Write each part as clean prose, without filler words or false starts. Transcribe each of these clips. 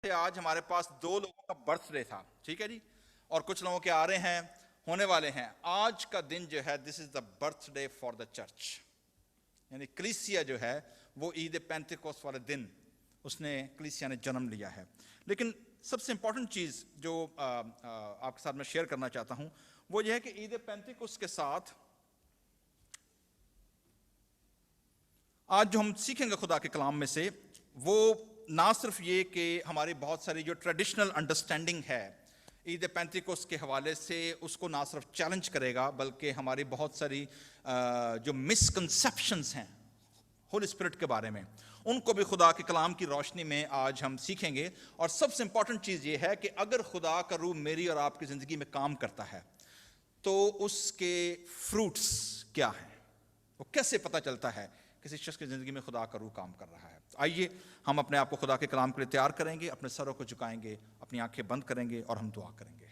تھے آج ہمارے پاس 2 لوگوں کا برتھ ڈے تھا, ٹھیک ہے جی, اور کچھ لوگوں کے آ رہے ہیں, ہونے والے ہیں. آج کا دن جو ہے this is the birthday for the church, یعنی کلیسیا جو ہے وہ عید پینتیکوست والے دن اس نے کلیسیا نے جنم لیا ہے. لیکن سب سے امپورٹنٹ چیز جو آپ کے ساتھ میں شیئر کرنا چاہتا ہوں وہ یہ ہے کہ عید پینتیکوست کے ساتھ آج جو ہم سیکھیں گے خدا کے کلام میں سے, وہ نہ صرف یہ کہ ہماری بہت ساری جو ٹریڈیشنل انڈرسٹینڈنگ ہے عید پینتیکوست کے حوالے سے اس کو نہ صرف چیلنج کرے گا, بلکہ ہماری بہت ساری جو مسکنسیپشنز ہیں ہولی اسپرٹ کے بارے میں ان کو بھی خدا کے کلام کی روشنی میں آج ہم سیکھیں گے. اور سب سے امپورٹنٹ چیز یہ ہے کہ اگر خدا کا روح میری اور آپ کی زندگی میں کام کرتا ہے تو اس کے فروٹس کیا ہیں, وہ کیسے پتہ چلتا ہے کسی شخص کی زندگی میں خدا کا روح کام کر رہا ہے. آئیے ہم اپنے آپ کو خدا کے کلام کے لیے تیار کریں گے, اپنے سروں کو جھکائیں گے, اپنی آنکھیں بند کریں گے اور ہم دعا کریں گے.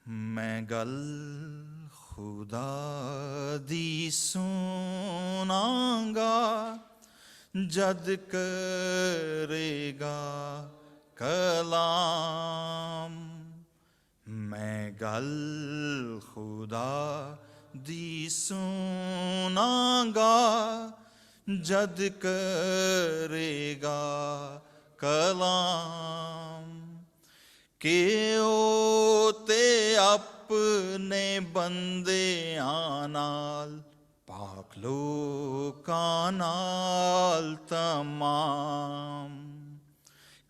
میں گل خدا دی سناں گا جد کرے گا کلام, میں گل خدا دی سناں گا جد کرے گا کلام, کہ او تے اپنے بندے آنال پاک لوکاں نال تمام,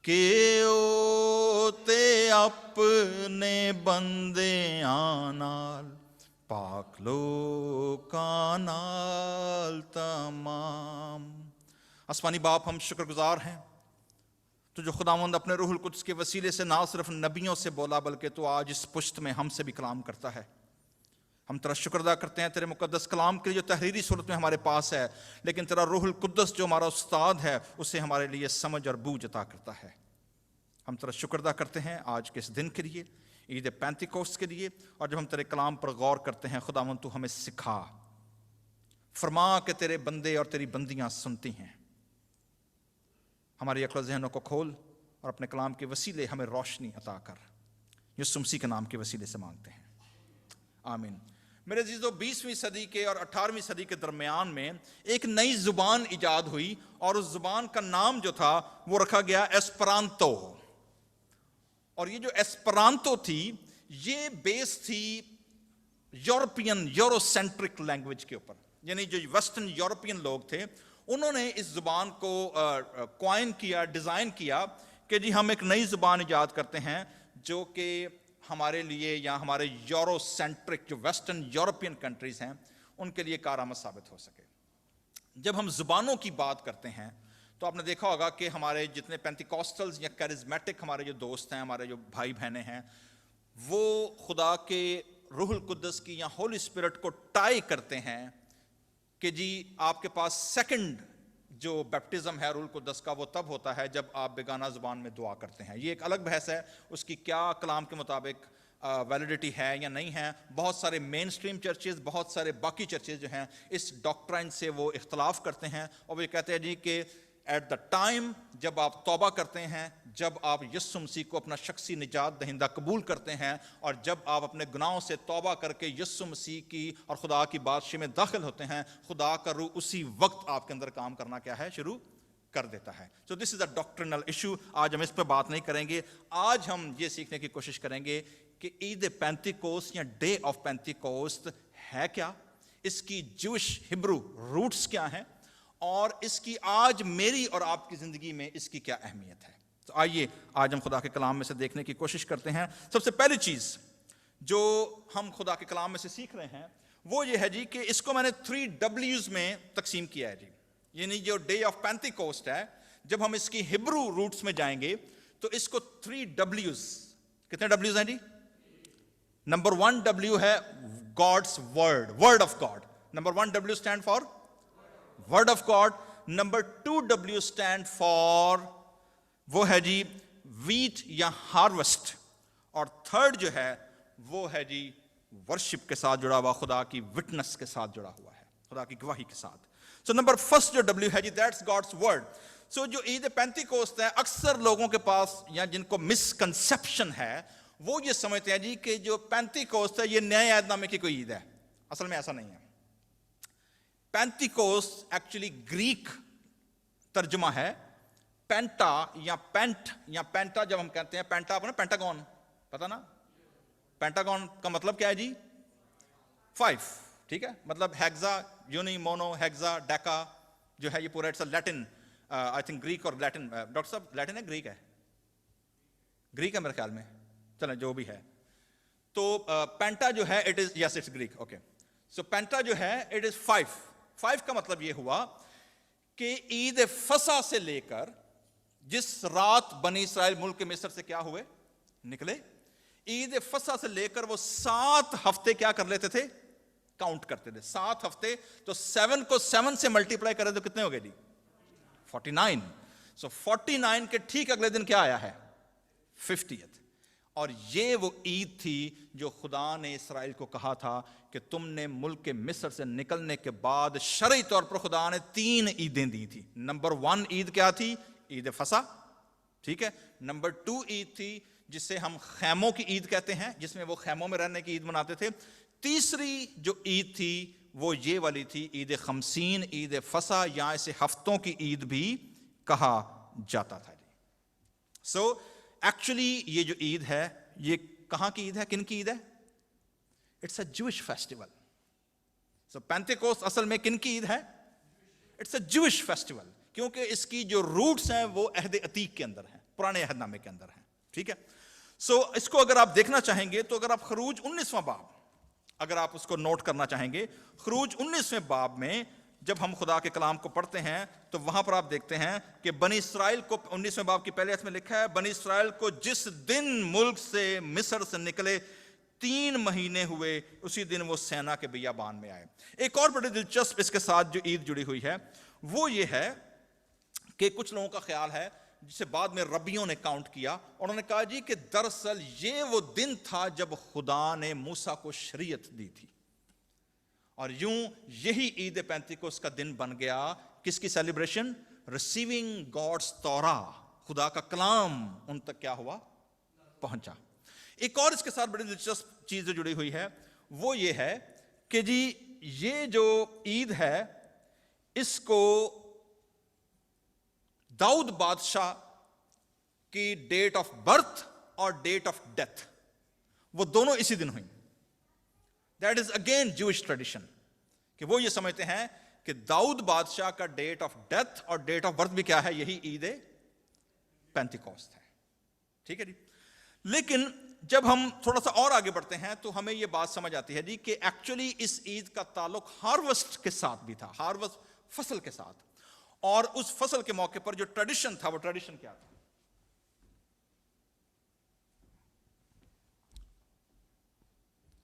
کہ او تے اپنے بندے آنال پاک لوکاں نال تمام. آسمانی باپ, ہم شکر گزار ہیں تو جو خداوند اپنے روح القدس کے وسیلے سے نہ صرف نبیوں سے بولا بلکہ تو آج اس پشت میں ہم سے بھی کلام کرتا ہے. ہم تیرا شکر ادا کرتے ہیں تیرے مقدس کلام کے لیے جو تحریری صورت میں ہمارے پاس ہے, لیکن تیرا روح القدس جو ہمارا استاد ہے اسے ہمارے لیے سمجھ اور بوجھ عطا کرتا ہے. ہم تیرا شکر ادا کرتے ہیں آج کے اس دن کے لیے, عید پینتیکوست کے لیے, اور جب ہم تیرے کلام پر غور کرتے ہیں خداوند تو ہمیں سکھا, فرما کہ تیرے بندے اور تیری بندیاں سنتی ہیں. ہماری عقل و ذہنوں کو کھول اور اپنے کلام کے وسیلے ہمیں روشنی عطا کر. یسوع مسیح کے نام کے وسیلے سے مانگتے ہیں, آمین. میرے عزیزو, 20ویں صدی کے اور 18ویں صدی کے درمیان میں ایک نئی زبان ایجاد ہوئی اور اس زبان کا نام جو تھا وہ رکھا گیا ایسپرانتو. اور یہ جو ایسپرانتو تھی یہ بیس تھی یورپین یورو سینٹرک لینگویج کے اوپر, یعنی جو ویسٹرن یورپین لوگ تھے انہوں نے اس زبان کو کوائن کیا, ڈیزائن کیا کہ جی ہم ایک نئی زبان ایجاد کرتے ہیں جو کہ ہمارے لیے یا ہمارے یورو سینٹرک جو ویسٹرن یورپین کنٹریز ہیں ان کے لیے کارآمد ثابت ہو سکے. جب ہم زبانوں کی بات کرتے ہیں تو آپ نے دیکھا ہوگا کہ ہمارے جتنے پینتیکوسٹلز یا کیرزمیٹک ہمارے جو دوست ہیں, ہمارے جو بھائی بہنیں ہیں, وہ خدا کے روح القدس کی یا ہولی اسپرٹ کو ٹائی کرتے ہیں کہ جی آپ کے پاس سیکنڈ جو بیپٹزم ہے روح القدس کا وہ تب ہوتا ہے جب آپ بیگانہ زبان میں دعا کرتے ہیں. یہ ایک الگ بحث ہے, اس کی کیا کلام کے مطابق ویلیڈیٹی ہے یا نہیں ہے. بہت سارے مین سٹریم چرچز, بہت سارے باقی چرچز جو ہیں اس ڈاکٹرائن سے وہ اختلاف کرتے ہیں اور وہ یہ کہتے ہیں جی کہ ایٹ دا ٹائم جب آپ توبہ کرتے ہیں, جب آپ یسوع مسیح کو اپنا شخصی نجات دہندہ قبول کرتے ہیں اور جب آپ اپنے گناہوں سے توبہ کر کے یسوع مسیح کی اور خدا کی بادشاہی میں داخل ہوتے ہیں, خدا کا روح اسی وقت آپ کے اندر کام کرنا کیا ہے, شروع کر دیتا ہے. سو دس از اے ڈاکٹرنل ایشو. آج ہم اس پہ بات نہیں کریں گے. آج ہم یہ سیکھنے کی کوشش کریں گے کہ عید پینتیکوست یا ڈے آف پینتیکوست ہے کیا, اس کی جوش ہبرو روٹس کیا ہیں, اور اس کی آج میری اور آپ کی زندگی میں اس کی کیا اہمیت ہے. تو آئیے آج ہم خدا کے کلام میں سے دیکھنے کی کوشش کرتے ہیں. سب سے پہلی چیز جو ہم خدا کے کلام میں سے سیکھ رہے ہیں وہ یہ ہے جی کہ اس کو میں نے 3 W's میں تقسیم کیا ہے جی. یعنی جو ڈے آف پینتیکوسٹ ہے, جب ہم اس کی ہبرو روٹس میں جائیں گے تو اس کو 3 W's, کتنے W's ہیں جی؟ نمبر 1 W ہے God's word, word of God. Number 1 W stand for Word of God. Number 2 W stand for وہ ہے جی wheat یا harvest. اور تھرڈ جو ہے وہ ہے جی ورشپ کے ساتھ جڑا ہوا, خدا کی وٹنس کے ساتھ جڑا ہوا ہے. خدا کی گواہی کے ساتھ. سو نمبر فرسٹ جو ڈبلیو ہے جی دیٹس گاڈس ورڈ. سو جو عید پینتیکوست ہے اکثر لوگوں کے پاس یا جن کو مسکنسیپشن ہے وہ یہ سمجھتے ہیں جی کہ جو پینتیکوست ہے یہ نئے عہد نامے کی کوئی عید ہے. اصل میں ایسا نہیں ہے. پینتیکوست ایکچولی گریک ترجمہ ہے پینٹا یا پینٹ یا پینٹا. جب ہم کہتے ہیں پینٹا آپ نے پینٹاگون پتا نا, پینٹاگون کا مطلب کیا ہے جی 5, ٹھیک ہے, مطلب hexa uni mono hexa deca جو ہے یہ پورا it's Latin I think Greek اور لیٹن. ڈاکٹر صاحب لیٹن ہے گریک ہے؟ گریک ہے میرے خیال میں, چلیں جو بھی ہے. تو پینٹا جو ہے it is yes it's Greek okay. So penta جو ہے اٹ از 5 کا مطلب یہ ہوا کہ عید فصح سے لے کر جس رات بنی اسرائیل ملک مصر سے کیا ہوئے نکلے, عید فصح سے لے کر وہ 7 ہفتے کیا کر لیتے تھے کاؤنٹ کرتے تھے. 7 ہفتے, تو 7 کو 7 سے ملٹیپلائی کرے تو کتنے ہو گئے جی 49. سو 49 کے ٹھیک اگلے دن کیا آیا ہے 50th. اور یہ وہ عید تھی جو خدا نے اسرائیل کو کہا تھا کہ تم نے ملک مصر سے نکلنے کے بعد شرعی طور پر خدا نے 3 عیدیں دی تھی. نمبر 1 عید کیا تھی؟ عید فصح, ٹھیک ہے. نمبر 2 عید تھی جسے ہم خیموں کی عید کہتے ہیں, جس میں وہ خیموں میں رہنے کی عید مناتے تھے. تیسری جو عید تھی وہ یہ والی تھی عید خمسین, عید فصح, یا اسے ہفتوں کی عید بھی کہا جاتا تھا. سو ایکچولی یہ جو عید ہے یہ کہاں کی عید ہے, کن کی عید ہے؟ اٹس اے جوش فیسٹیول. سو پینتیکوست اصل میں کن کی عید ہے؟ اٹس اے جوش فیسٹیول, کیونکہ اس کی جو روٹس ہیں وہ عہد عتیق کے اندر ہیں, پرانے عہد نامے کے اندر ہیں, ٹھیک ہے. سو اس کو اگر آپ دیکھنا چاہیں گے تو اگر آپ خروج 19واں باب اگر آپ اس کو نوٹ کرنا چاہیں گے, خروج 19ویں باب میں جب ہم خدا کے کلام کو پڑھتے ہیں تو وہاں پر آپ دیکھتے ہیں کہ بنی اسرائیل کو 19ویں باب کی پہلے آیت میں لکھا ہے بنی اسرائیل کو جس دن ملک سے مصر سے نکلے 3 مہینے ہوئے اسی دن وہ سینا کے بیابان میں آئے. ایک اور بڑی دلچسپ اس کے ساتھ جو عید جڑی ہوئی ہے وہ یہ ہے کہ کچھ لوگوں کا خیال ہے جسے بعد میں ربیوں نے کاؤنٹ کیا اور انہوں نے کہا جی کہ دراصل یہ وہ دن تھا جب خدا نے موسیٰ کو شریعت دی تھی, اور یوں یہی عید پینتیکوست کا دن بن گیا. کس کی سیلیبریشن؟ ریسیونگ گاڈس تورا, خدا کا کلام ان تک کیا ہوا پہنچا. ایک اور اس کے ساتھ بڑی دلچسپ چیز جو جڑی ہوئی ہے وہ یہ ہے کہ جی یہ جو عید ہے اس کو داؤد بادشاہ کی ڈیٹ آف برتھ اور ڈیٹ آف ڈیتھ وہ دونوں اسی دن ہوئیں. دیٹ از اگین جوش ٹریڈیشن کہ وہ یہ سمجھتے ہیں کہ داؤد بادشاہ کا ڈیٹ آف ڈیتھ اور ڈیٹ آف برتھ بھی کیا ہے, یہی عید پینتیکوست ہے, ٹھیک ہے جی. لیکن جب ہم تھوڑا سا اور آگے بڑھتے ہیں تو ہمیں یہ بات سمجھ آتی ہے جی کہ ایکچولی اس عید کا تعلق ہاروسٹ کے ساتھ بھی تھا, ہاروسٹ فصل کے ساتھ. اور اس فصل کے موقع پر جو ٹریڈیشن تھا وہ ٹریڈیشن کیا تھا؟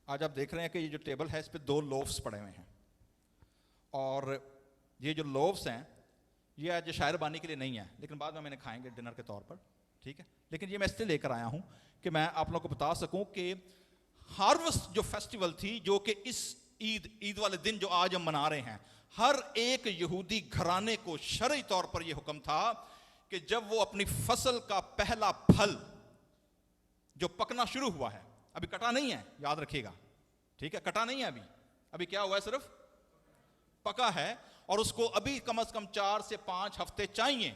آج آپ دیکھ رہے ہیں کہ یہ جو ٹیبل ہے اس پہ 2 لوفس پڑے ہوئے ہیں, اور یہ جو لوفس ہیں یہ آج شاعر بانی کے لیے نہیں ہے لیکن بعد میں انہیں کھائیں گے ڈنر کے طور پر, ٹھیک ہے. لیکن یہ میں اس لیے لے کر آیا ہوں کہ میں آپ لوگوں کو بتا سکوں کہ ہاروسٹ جو فیسٹیول تھی جو کہ اس عید والے دن جو آج ہم منا رہے ہیں, ہر ایک یہودی گھرانے کو شرعی طور پر یہ حکم تھا کہ جب وہ اپنی فصل کا پہلا پھل جو پکنا شروع ہوا ہے, ابھی کٹا نہیں ہے یاد رکھیے گا, ٹھیک ہے, کٹا نہیں ہے ابھی کیا ہوا ہے, صرف پکا ہے, اور اس کو ابھی کم از کم 4 سے 5 ہفتے چاہیے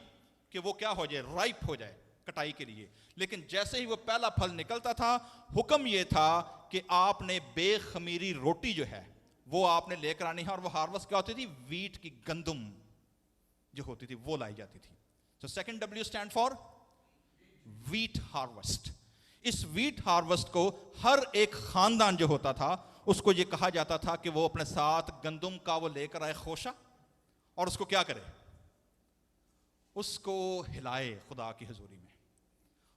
کہ وہ کیا ہو جائے, رائپ ہو جائے کٹائی کے لیے. لیکن جیسے ہی وہ پہلا پھل نکلتا تھا حکم یہ تھا کہ آپ نے بے خمیری روٹی جو ہے وہ آپ نے لے کر آنی ہے, اور وہ ہاروسٹ کیا ہوتی تھی, ویٹ کی گندم جو ہوتی تھی وہ لائی جاتی تھی. تو second W stand for wheat harvest. اس ویٹ ہاروسٹ کو ہر ایک خاندان جو ہوتا تھا اس کو یہ کہا جاتا تھا کہ وہ اپنے ساتھ گندم کا وہ لے کر آئے خوشہ, اور اس کو کیا کرے, اس کو ہلائے خدا کی حضوری میں.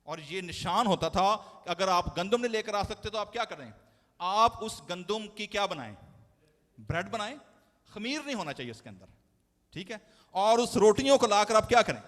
اور یہ نشان ہوتا تھا کہ اگر آپ گندم نہیں لے کر آ سکتے تو آپ کیا کریں, آپ اس گندم کی کیا بنائیں, بریڈ بنائیں, خمیر نہیں ہونا چاہیے اس کے اندر, ٹھیک ہے, اور اس روٹیوں کو لا کر آپ کیا کریں,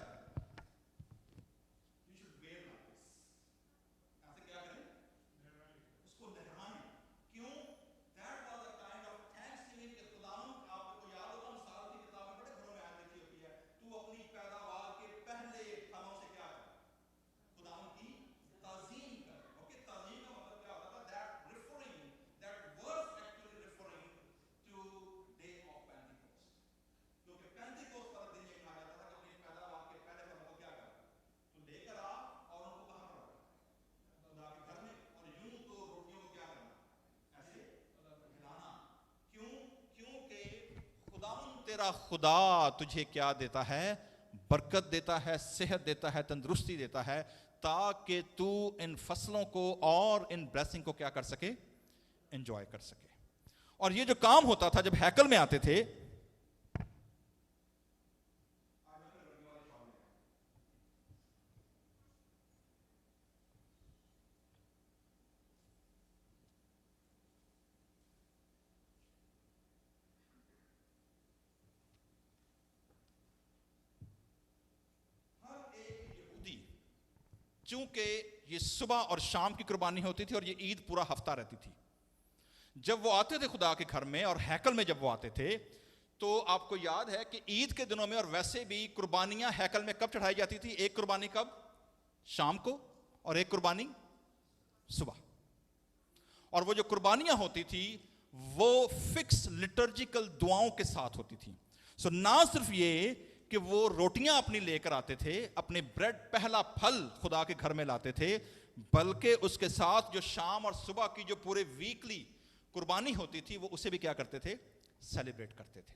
تیرا خدا تجھے کیا دیتا ہے؟ برکت دیتا ہے، صحت دیتا ہے، تندرستی دیتا ہے، تاکہ تو ان فصلوں کو اور ان بلیسنگ کو کیا کر سکے؟ انجوائے کر سکے۔ اور یہ جو کام ہوتا تھا جب ہیکل میں آتے تھے، چونکہ یہ صبح اور شام کی قربانی ہوتی تھی اور یہ عید پورا ہفتہ رہتی تھی، جب وہ آتے تھے خدا کے گھر میں اور ہیکل میں جب وہ آتے تھے تو آپ کو یاد ہے کہ عید کے دنوں میں اور ویسے بھی قربانیاں ہیکل میں کب چڑھائی جاتی تھی؟ ایک قربانی کب؟ شام کو، اور ایک قربانی صبح۔ اور وہ جو قربانیاں ہوتی تھی وہ فکس لٹرجیکل دعاؤں کے ساتھ ہوتی تھی۔ سو نہ صرف یہ کہ وہ روٹیاں اپنی لے کر آتے تھے، اپنے بریڈ پہلا پھل خدا کے گھر میں لاتے تھے، بلکہ اس کے ساتھ جو شام اور صبح کی جو پورے ویکلی قربانی ہوتی تھی وہ اسے بھی کیا کرتے تھے؟ سیلیبریٹ کرتے تھے۔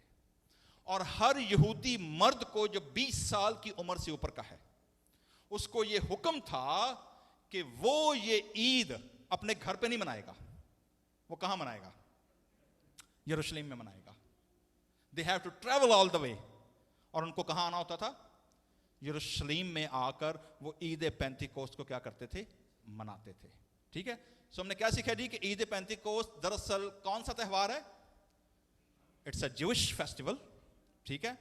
اور ہر یہودی مرد کو جو 20 سال کی عمر سے اوپر کا ہے، اس کو یہ حکم تھا کہ وہ یہ عید اپنے گھر پہ نہیں منائے گا، وہ کہاں منائے گا؟ یروشلم میں منائے گا۔ They have to travel all the way۔ اور ان کو کہاں آنا ہوتا تھا؟ یروشلم میں آ کر وہ عید پینتیکوست کو کیا کرتے تھے؟ مناتے تھے۔ ٹھیک ہے، سو ہم نے کیا سیکھا جی کہ عید پینتیکوست دراصل کون سا تہوار ہے؟ اٹس اے جوش فیسٹیول۔ ٹھیک ہے،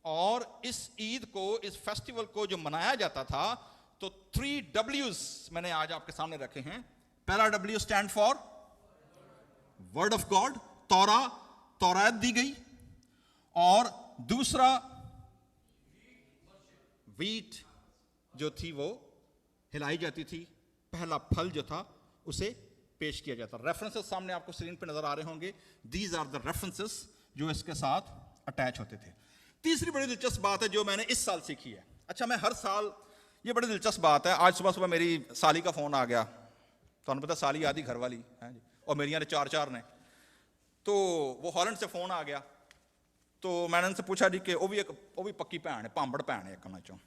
اور اس عید کو، اس فیسٹیول کو جو منایا جاتا تھا تو 3 W's میں نے آج آپ کے سامنے رکھے ہیں۔ پہلا W stand for word of God, توریت دی گئی، اور دوسرا ویٹ جو تھی وہ ہلائی جاتی تھی، پہلا پھل جو تھا اسے پیش کیا جاتا۔ ریفرنسز سامنے آپ کو اسکرین پہ نظر آ رہے ہوں گے، دیز آر دا ریفرنسز جو اس کے ساتھ اٹیچ ہوتے تھے۔ تیسری بڑی دلچسپ بات ہے جو میں نے اس سال سیکھی ہے، اچھا میں ہر سال، یہ بڑی دلچسپ بات ہے، آج صبح میری سالی کا فون آ گیا، تو انہوں نے پتا سالی آدھی گھر والی ہے جی، اور میری نے 4 نے، تو وہ ہالینڈ سے فون آ گیا، تو میں نے ان سے پوچھا جی کہ وہ بھی پکی بھن ہے، پامبڑ بھن ہے کہنا چاہوں،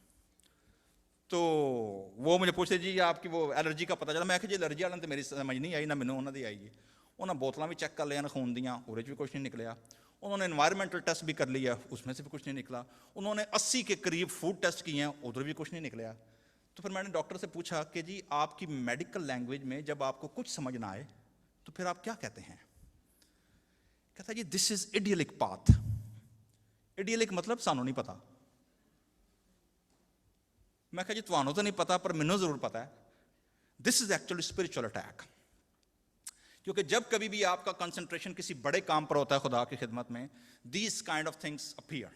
تو وہ مجھے پوچھتے جی آپ کی وہ الرجی کا پتہ چلا، میں کہ جی الرجی والوں تو میری سمجھ نہیں آئی، نہ مینوں انہوں دی آئی ہے۔ انہوں نے بوتلاں بھی چیک کر لیا خون دیاں، وہ بھی کچھ نہیں نکلیا۔ انہوں نے انوائرمنٹل ٹیسٹ بھی کر لیا، اس میں سے بھی کچھ نہیں نکلا۔ انہوں نے 80 کے قریب فوڈ ٹیسٹ کیے ہیں، ادھر بھی کچھ نہیں نکلیا۔ تو پھر میں نے ڈاکٹر سے پوچھا کہ جی آپ کی میڈیکل لینگویج میں جب آپ کو کچھ سمجھ نہ آئے تو پھر آپ کیا کہتے ہیں؟ کہتا جی دس از ایڈیلک پاتھ۔ ایڈیلک مطلب سانوں نہیں پتا۔ میں کہا جی تمہیں تو نہیں پتا پر مینوں ضرور پتا ہے۔ This is actually spiritual attack, کیونکہ جب کبھی بھی آپ کا کنسنٹریشن کسی بڑے کام پر ہوتا ہے خدا کی خدمت میں، these kind of things appear,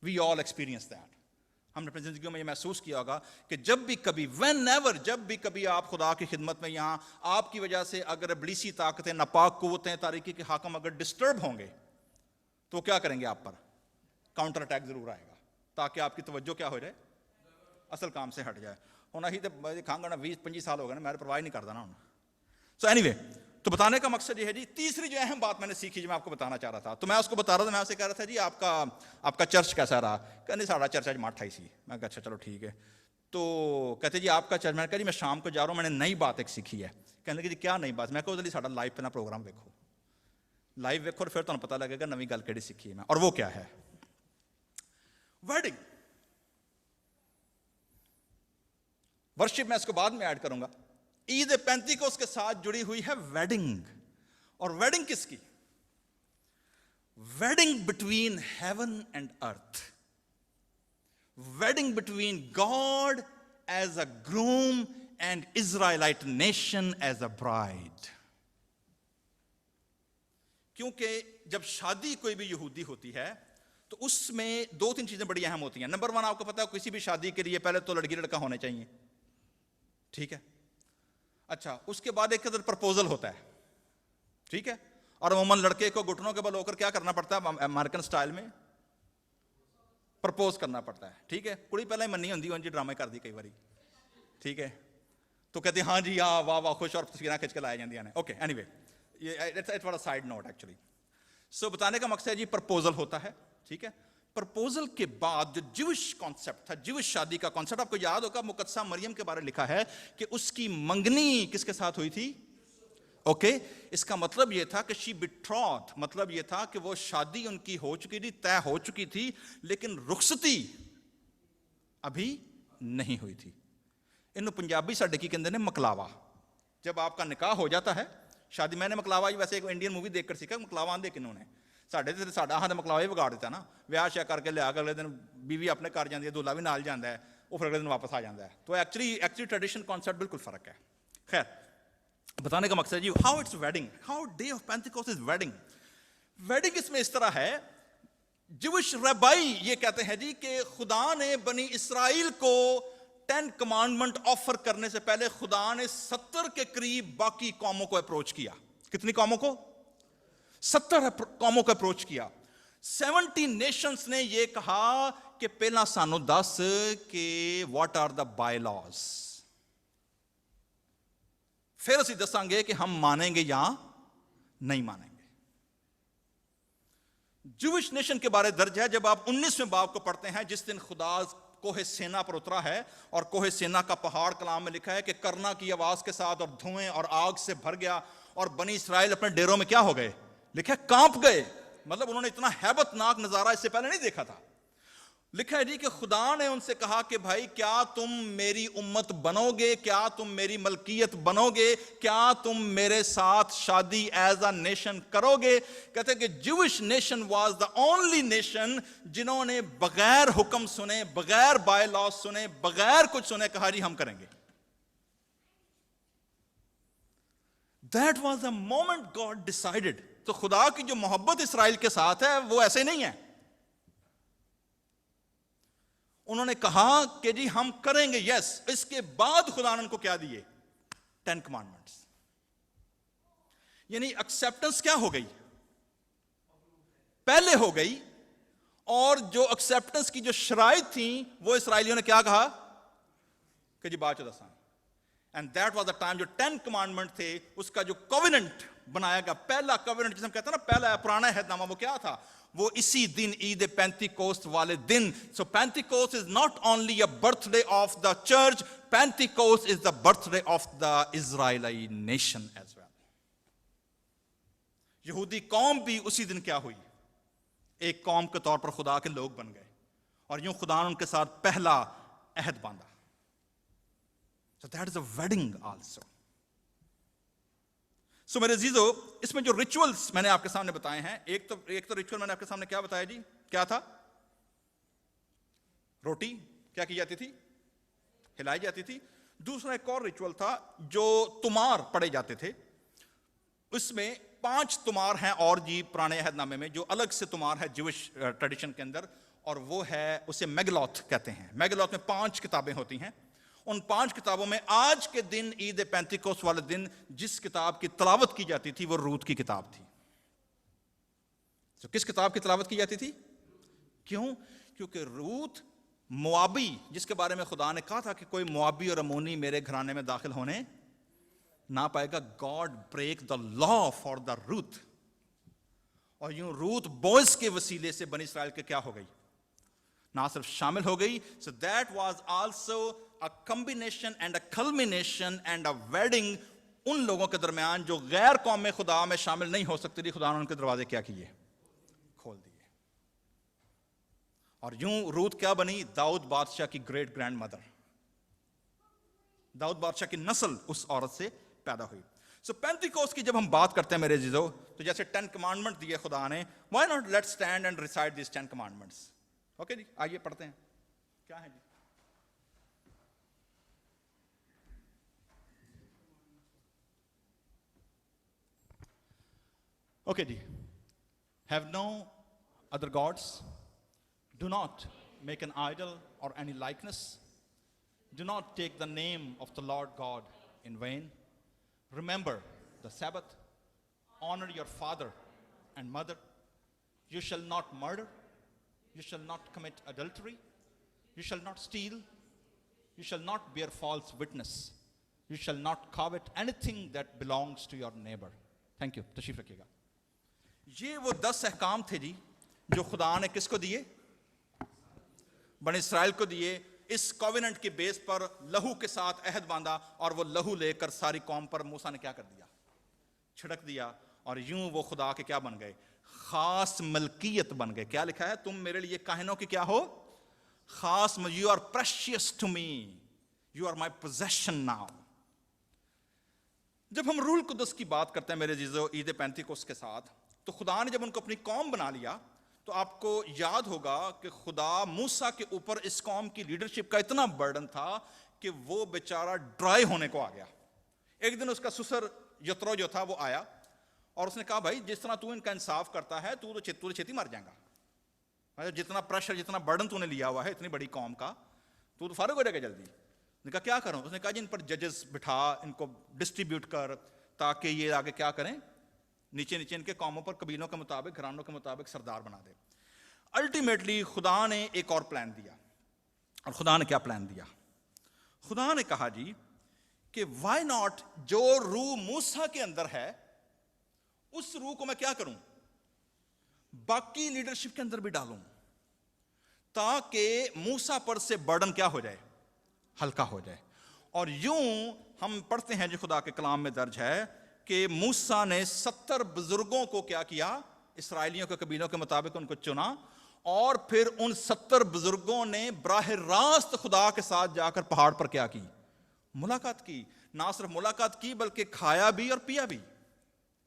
we all experience that. ہم نے اپنی زندگیوں میں یہ محسوس کیا ہوگا کہ جب بھی کبھی، وین ایور، جب بھی کبھی آپ خدا کی خدمت میں یہاں آپ کی وجہ سے اگر ابلیسی طاقتیں، ناپاک قوتیں، تاریکی کے حاکم اگر ڈسٹرب ہوں گے تو کیا کریں گے؟ آپ پر کاؤنٹر اٹیک ضرور آئے گا، تاکہ آپ کی توجہ کیا ہو جائے؟ اصل کام سے ہٹ جائے۔ ہونا ہی تو کھانگا نا 20-25 سال ہو گئے نا، میں پرواہ نہیں کرتا نا ہوں۔ سو اینی وے، تو بتانے کا مقصد یہ ہے جی، تیسری جو اہم بات میں نے سیکھی جو میں آپ کو بتانا چاہ رہا تھا، تو میں اس کو بتا رہا تھا، میں آپ سے کہہ رہا تھا جی آپ کا چرچ کیسا رہا؟ کہنے ساڑھا چرچ آج ماٹھا ہی سی۔ میں کہا اچھا چلو ٹھیک ہے۔ تو کہتے جی آپ کا چرچ، میں نے کہا جی میں شام کو جا رہا ہوں، میں نے نئی بات ایک سیکھی ہے۔ کہنے لگے جی کیا نئی بات؟ میں کہا جی ساڑھا لائیو پہ نا پروگرام دیکھو، لائیو دیکھو اور پھر تمہیں پتہ لگے گا نئی گل کیڑی سیکھی ہے میں، اور وہ کیا ہے؟ ویڈنگ۔ ورشپ میں اس کو بعد میں ایڈ کروں گا۔ عید پینتیکوست کے ساتھ جڑی ہوئی ہے ویڈنگ، اور ویڈنگ کس کی؟ Wedding between heaven and earth, wedding between God as a groom and Israelite nation as a bride. کیونکہ جب شادی کوئی بھی یہودی ہوتی ہے تو اس میں 2-3 چیزیں بڑی اہم ہوتی ہیں۔ نمبر 1 آپ کو پتا ہے کسی بھی شادی کے لیے پہلے تو لڑکی لڑکا ہونے چاہیے، ٹھیک ہے؟ اچھا، اس کے بعد ایک قدر پرپوزل ہوتا ہے، ٹھیک ہے؟ اور عموماً لڑکے کو گھٹنوں کے بل ہو کر کیا کرنا پڑتا ہے؟ امریکن سٹائل میں پرپوز کرنا پڑتا ہے، ٹھیک ہے؟ کڑی پہلے ہی منی ہوندی جی، ڈرامے کر دی کئی باری، ٹھیک ہے؟ تو کہتے ہیں ہاں جی ہاں واہ واہ خوش، اور تصویریں کھچ کے لائے جاندیاں نے۔ اوکے، اینی وے، یہ it was a side note actually. So بتانے کا مقصد ہے جی پرپوزل ہوتا ہے، ٹھیک ہے؟ پرپوزل کے بعد جو جوش کانسیپٹ تھا, جوش شادی کا کانسیپٹ, آپ کو یاد ہوگا مقدسہ مریم کے بارے لکھا ہے کہ اس کی منگنی کس کے ساتھ ہوئی تھی؟ اوکے, اس کا مطلب یہ تھا کہ شی بیٹراتھ, مطلب یہ تھا کہ وہ شادی ان کی ہو چکی تھی, طے ہو چکی تھی, لیکن رخصتی ابھی نہیں ہوئی تھی. انہوں پنجابی ساڈے کی کہندے نے مکلاوا. جب آپ کا نکاح ہو جاتا ہے, شادی, میں نے مکلاوا ویسے ایک انڈین مووی دیکھ کر سیکھا, مکلاوا آندے کنوں نے, ساڈے تے ساڈا ہاں مکلاوا ہی بگاڑ دیتا نا, ویاہ شیا کر کے لیا کے اگلے دن بیوی اپنے گھر جاندی ہے, دولہا بھی نال جاندا ہے, وہ پھر اگلے دن واپس آ جاندا ہے. تو ایکچولی ٹریڈیشن کانسیپٹ بالکل فرق ہے. خیر, بتانے کا مقصد جی, how it's wedding, how day of Pentecost is wedding. Wedding اس میں اس طرح ہے, جوش ربائی یہ کہتے ہیں جی کہ خدا نے بنی اسرائیل کو 10 کمانڈمنٹ آفر کرنے سے پہلے خدا نے 70 کے قریب باقی قوموں کو اپروچ کیا. کتنی قوموں کو؟ 70 قوموں کو اپروچ کیا. 70 نیشنز نے یہ کہا کہ پہلا سانو دس کہ what are the bylaws, پھر اسی دساں گے کہ ہم مانیں گے یا نہیں مانیں گے. جوش نیشن کے بارے درج ہے, جب آپ 19ویں باب کو پڑھتے ہیں, جس دن خدا کوہ سینا پر اترا ہے, اور کوہ سینا کا پہاڑ کلام میں لکھا ہے کہ کرنا کی آواز کے ساتھ اور دھوئیں اور آگ سے بھر گیا, اور بنی اسرائیل اپنے ڈیروں میں کیا ہو گئے؟ لکھا ہے کانپ گئے. مطلب انہوں نے اتنا ہیبت ناک نظارہ اس سے پہلے نہیں دیکھا تھا. لکھا ہے جی کہ خدا نے ان سے کہا کہ بھائی کیا تم میری امت بنو گے, کیا تم میری ملکیت بنو گے, کیا تم میرے ساتھ شادی ایز اے نیشن کرو گے؟ کہتے ہیں کہ جوش nation was the only nation جنہوں نے بغیر حکم سنے, بغیر بائی لاز سنے, بغیر کچھ سنے کہا جی ہم کریں گے. That was the moment God decided. تو خدا کی جو محبت اسرائیل کے ساتھ ہے وہ ایسے نہیں ہے. انہوں نے کہا کہ جی ہم کریں گے, یس. اس کے بعد خدا نے ان کو کیا دیے؟ 10 کمانڈمنٹس. یعنی ایکسیپٹنس کیا ہو گئی؟ پہلے ہو گئی, اور جو ایکسیپٹنس کی جو شرائط تھیں وہ اسرائیلیوں نے کیا کہا کہ جی بات دساں. And that was the time جو 10 کمانڈمنٹ تھے اس کا جو کووننٹ بنایا گیا, پہلا کووننٹ جسے ہم کہتے ہیں نا پہلا پرانا عہد نامہ, وہ کیا تھا؟ وہ اسی دن عید پینتیکوسٹ والے دن. So Pentecost is not only a birthday of the church, Pentecost is the birthday of the Israeli nation as well. یہودی قوم بھی اسی دن کیا ہوئی؟ ایک قوم کے طور پر خدا کے لوگ بن گئے, اور یوں خدا نے ان کے ساتھ پہلا عہد باندھا. So that is a wedding also. So میرے عزیزو, اس میں جو ریچولز میں نے آپ کے سامنے بتائے ہیں, ایک تو ریچول میں نے آپ کے سامنے کیا بتایا جی, کیا تھا؟ روٹی کیا کی جاتی تھی؟ ہلائی جاتی تھی. دوسرا ایک اور ریچول تھا جو تمار پڑے جاتے تھے. اس میں 5 تمار ہیں اور جی پرانے عہد نامے میں, جو الگ سے تمار ہے جوش ٹریڈیشن کے اندر, اور وہ ہے, اسے میگلوتھ کہتے ہیں. میگلوتھ میں 5 کتابیں ہوتی ہیں. ان 5 کتابوں میں آج کے دن عید پینتیکوسٹ والے دن جس کتاب کی تلاوت کی جاتی تھی وہ روت کی کتاب تھی. تو کس کتاب کی تلاوت کی جاتی تھی؟ کیوں؟ کیونکہ روت موابی, جس کے بارے میں خدا نے کہا تھا کہ کوئی موابی اور امونی میرے گھرانے میں داخل ہونے نہ پائے گا. God break the law for the Ruth. اور یوں روت بوئز کے وسیلے سے بنی اسرائیل کے کیا ہو گئی؟ نہ صرف شامل ہو گئی. So that was also a combination and a culmination and a wedding ان لوگوں کے درمیان جو غیر قوم خدا میں شامل نہیں ہو سکتے تھی. خدا نے ان کے دروازے کیا کیے؟ کھول دیے. اور یوں روت کیا بنی؟ داؤد بادشاہ کی گریٹ گرینڈ مدر. داؤد بادشاہ کی نسل اس عورت سے پیدا ہوئی. سو پینتیکوسٹ کی جب ہم بات کرتے ہیں میرے عزیزو, تو جیسے 10 کمانڈمنٹ دیے خدا نے, why not let's stand and recite these 10 commandments. Okay جی, آئیے پڑھتے ہیں. کیا ہے جی؟ Okay ji. Have no other gods. Do not make an idol or any likeness. Do not take the name of the Lord God in vain. Remember the Sabbath. Honor your father and mother. You shall not murder. You shall not commit adultery. You shall not steal. You shall not bear false witness. You shall not covet anything that belongs to your neighbor. Thank you. تشریف رکھیے گا. یہ وہ 10 احکام تھے جی جو خدا نے کس کو دیے؟ بنی اسرائیل کو دیے، اس کووننٹ کے بیس پر لہو کے ساتھ عہد باندھا، اور وہ لہو لے کر ساری قوم پر موسیٰ نے کیا کر دیا؟ چھڑک دیا، اور یوں وہ خدا کے کیا بن گئے؟ خاص ملکیت بن گئے. کیا لکھا ہے؟ تم میرے لیے کاہنوں کی کیا ہو؟ خاص. You are precious to me, you are my position now. جب ہم روح القدس کی بات کرتے ہیں میرے عزیزو عید پینتیکوست کے ساتھ، تو خدا نے جب ان کو اپنی قوم بنا لیا، تو آپ کو یاد ہوگا کہ خدا موسیٰ کے اوپر اس قوم کی لیڈرشپ کا اتنا برڈن تھا کہ وہ بیچارہ ڈرائی ہونے کو آ گیا. ایک دن اس کا سسر یترو جو تھا وہ آیا، اور اس نے کہا بھائی جس طرح تو ان کا انصاف کرتا ہے تو چھیتی مر جائے گا، جتنا پریشر جتنا برڈن تو نے لیا ہوا ہے اتنی بڑی قوم کا، تو فارغ ہو جائے گا جلدی. نے کہا کیا کروں؟ اس نے کہا جی ان پر ججز بٹھا، ان کو ڈسٹریبیوٹ کر، تاکہ یہ آگے کیا کریں، نیچے نیچے ان کے قوموں پر قبیلوں کے مطابق گھرانوں کے مطابق سردار بنا دے. الٹیمیٹلی خدا نے ایک اور پلان دیا. اور خدا نے کیا پلان دیا؟ خدا نے کہا جی کہ وائی ناٹ جو روح موسیٰ کے اندر ہے اس روح کو میں کیا کروں؟ باقی لیڈرشپ کے اندر بھی ڈالوں، تاکہ موسیٰ پر سے برڈن کیا ہو جائے؟ ہلکا ہو جائے. اور یوں ہم پڑھتے ہیں جو خدا کے کلام میں درج ہے کہ موسیٰ نے 70 بزرگوں کو کیا کیا؟ اسرائیلیوں کے قبیلوں کے مطابق ان کو چنا، اور پھر ان 70 بزرگوں نے براہ راست خدا کے ساتھ جا کر پہاڑ پر کیا کی؟ ملاقات کی. نہ صرف ملاقات کی بلکہ کھایا بھی اور پیا بھی.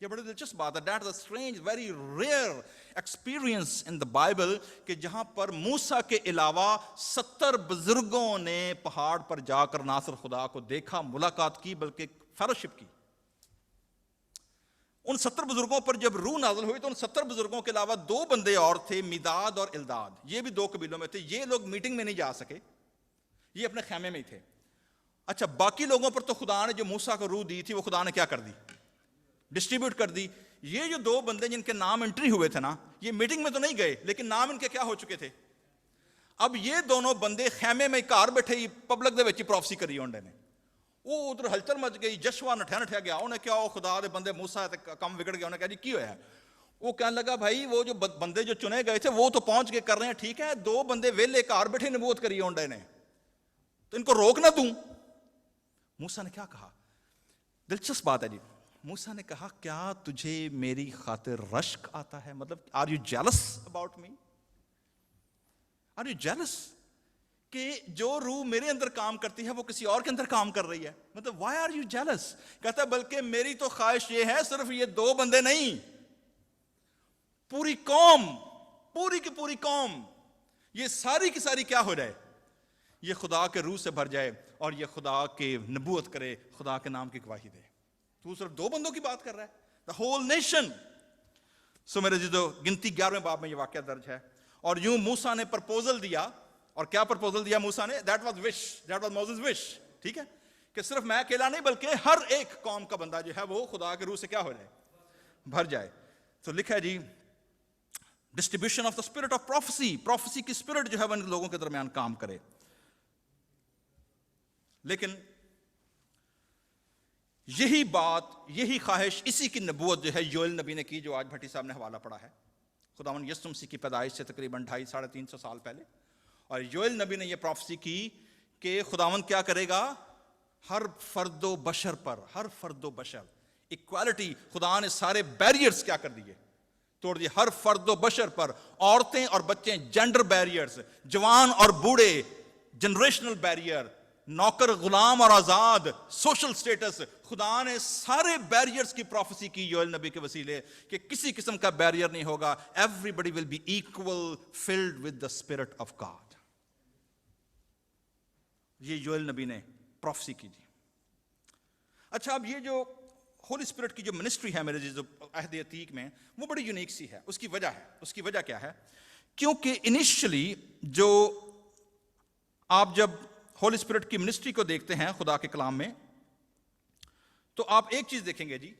یہ بڑی دلچسپ بات ہے. That is a strange very rare experience in the Bible کہ جہاں پر موسیٰ کے علاوہ 70 بزرگوں نے پہاڑ پر جا کر نہ صرف خدا کو دیکھا، ملاقات کی، بلکہ فیلوشپ کی. ان 70 بزرگوں پر جب روح نازل ہوئی تو ان 70 بزرگوں کے علاوہ 2 بندے اور تھے، میداد اور الداد. یہ بھی 2 قبیلوں میں تھے. یہ لوگ میٹنگ میں نہیں جا سکے، یہ اپنے خیمے میں ہی تھے. اچھا، باقی لوگوں پر تو خدا نے جو موسیٰ کو روح دی تھی وہ خدا نے کیا کر دی؟ ڈسٹریبیوٹ کر دی. یہ جو 2 بندے جن کے نام انٹری ہوئے تھے نا، یہ میٹنگ میں تو نہیں گئے لیکن نام ان کے کیا ہو چکے تھے؟ اب یہ دونوں بندے خیمے میں گھر بیٹھے ہی پبلک دے وچ پروفیسی کری انہوں نے. وہ ادھر ہلچل مچ گئی، جشوا نٹھیا گیا. انہیں کیا خدا دے بندے موسیٰ تے کم بگڑ گیا. انہیں کہا جی کی ہویا ہے؟ وہ کہنے لگا بھائی وہ جو بندے جو چنے گئے تھے وہ تو پہنچ کے کر رہے ہیں، ٹھیک ہے، 2 بندے ویلے گھر بیٹھے نبوت کری انہوں نے، تو ان کو روک نہ دوں. موسیٰ نے کیا کہا؟ دلچسپ بات ہے جی. موسیٰ نے کہا کیا تجھے میری خاطر رشک آتا ہے؟ مطلب are you jealous about me? Are you jealous کہ جو روح میرے اندر کام کرتی ہے وہ کسی اور کے اندر کام کر رہی ہے؟ مطلب وائی آر یو جیلس؟ کہتا ہے بلکہ میری تو خواہش یہ ہے صرف یہ 2 بندے نہیں، پوری قوم، پوری کی پوری قوم، یہ ساری کی ساری کیا ہو جائے؟ یہ خدا کے روح سے بھر جائے اور یہ خدا کے نبوت کرے، خدا کے نام کی گواہی دے. تو صرف 2 بندوں کی بات کر رہا ہے، the whole nation. سو میرے عزیزو گنتی 11ویں باب میں یہ واقعہ درج ہے. اور یوں موسیٰ نے پرپوزل دیا. اور کیا پرپوزل دیا موسیٰ نے؟ that was wish, that was Moses' wish. ٹھیک ہے کہ صرف میں اکیلا نہیں بلکہ ہر ایک قوم کا بندہ جو ہے وہ خدا کے روح سے کیا ہو جائے؟ بھر جائے. تو لکھا ہے جی distribution of the spirit of prophecy. Prophecy کی اسپرٹ جو ہے وہ ان لوگوں کے درمیان کام کرے. لیکن یہی بات، یہی خواہش، اسی کی نبوت جو ہے یوئیل نبی نے کی، جو آج بھٹی صاحب نے حوالہ پڑھا ہے خداوند یسوع مسیح کی پیدائش سے تقریباً 250-350 سال پہلے. اور یوئیل نبی نے یہ پروفیسی کی کہ خداوند کیا کرے گا؟ ہر فرد و بشر پر، ہر فرد و بشر، ایکوالٹی. خدا نے سارے بیریئرز کیا کر دیے؟ توڑ دیے. ہر فرد و بشر پر، عورتیں اور بچے، جینڈر بیریئرز، جوان اور بوڑھے، جنریشنل بیریئر، نوکر غلام اور آزاد، سوشل سٹیٹس، خدا نے سارے بیریئرز کی پروفیسی کی یوئیل نبی کے وسیلے کہ کسی قسم کا بیریئر نہیں ہوگا. Everybody will be equal filled with the spirit of God. یہ یوئیل نبی نے پروفیسی کی جی. اچھا، اب یہ جو ہولی اسپرٹ کی جو منسٹری ہے میرے عزیزو عہد عتیق میں، وہ بڑی یونیک سی ہے. اس کی وجہ ہے، اس کی وجہ کیا ہے؟ کیونکہ انیشلی جو آپ جب ہولی اسپرٹ کی منسٹری کو دیکھتے ہیں خدا کے کلام میں، تو آپ ایک چیز دیکھیں گے جی،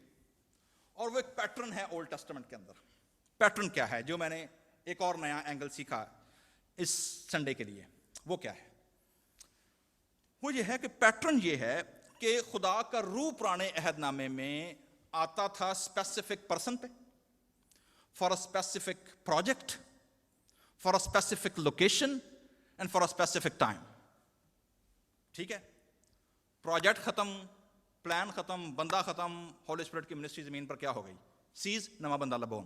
اور وہ ایک پیٹرن ہے اولڈ ٹیسٹمنٹ کے اندر. پیٹرن کیا ہے جو میں نے ایک اور نیا اینگل سیکھا اس سنڈے کے لیے؟ وہ کیا ہے؟ وہ یہ ہے کہ پیٹرن یہ ہے کہ خدا کا روح پرانے عہد نامے میں آتا تھا اسپیسیفک پرسن پہ، for a specific project, for a specific location and for a specific time. ٹھیک ہے, پروجیکٹ ختم, پلان ختم, بندہ ختم, ہولی اسپرٹ کی منسٹری زمین پر کیا ہو گئی؟ سیز, نواں بندہ لبون.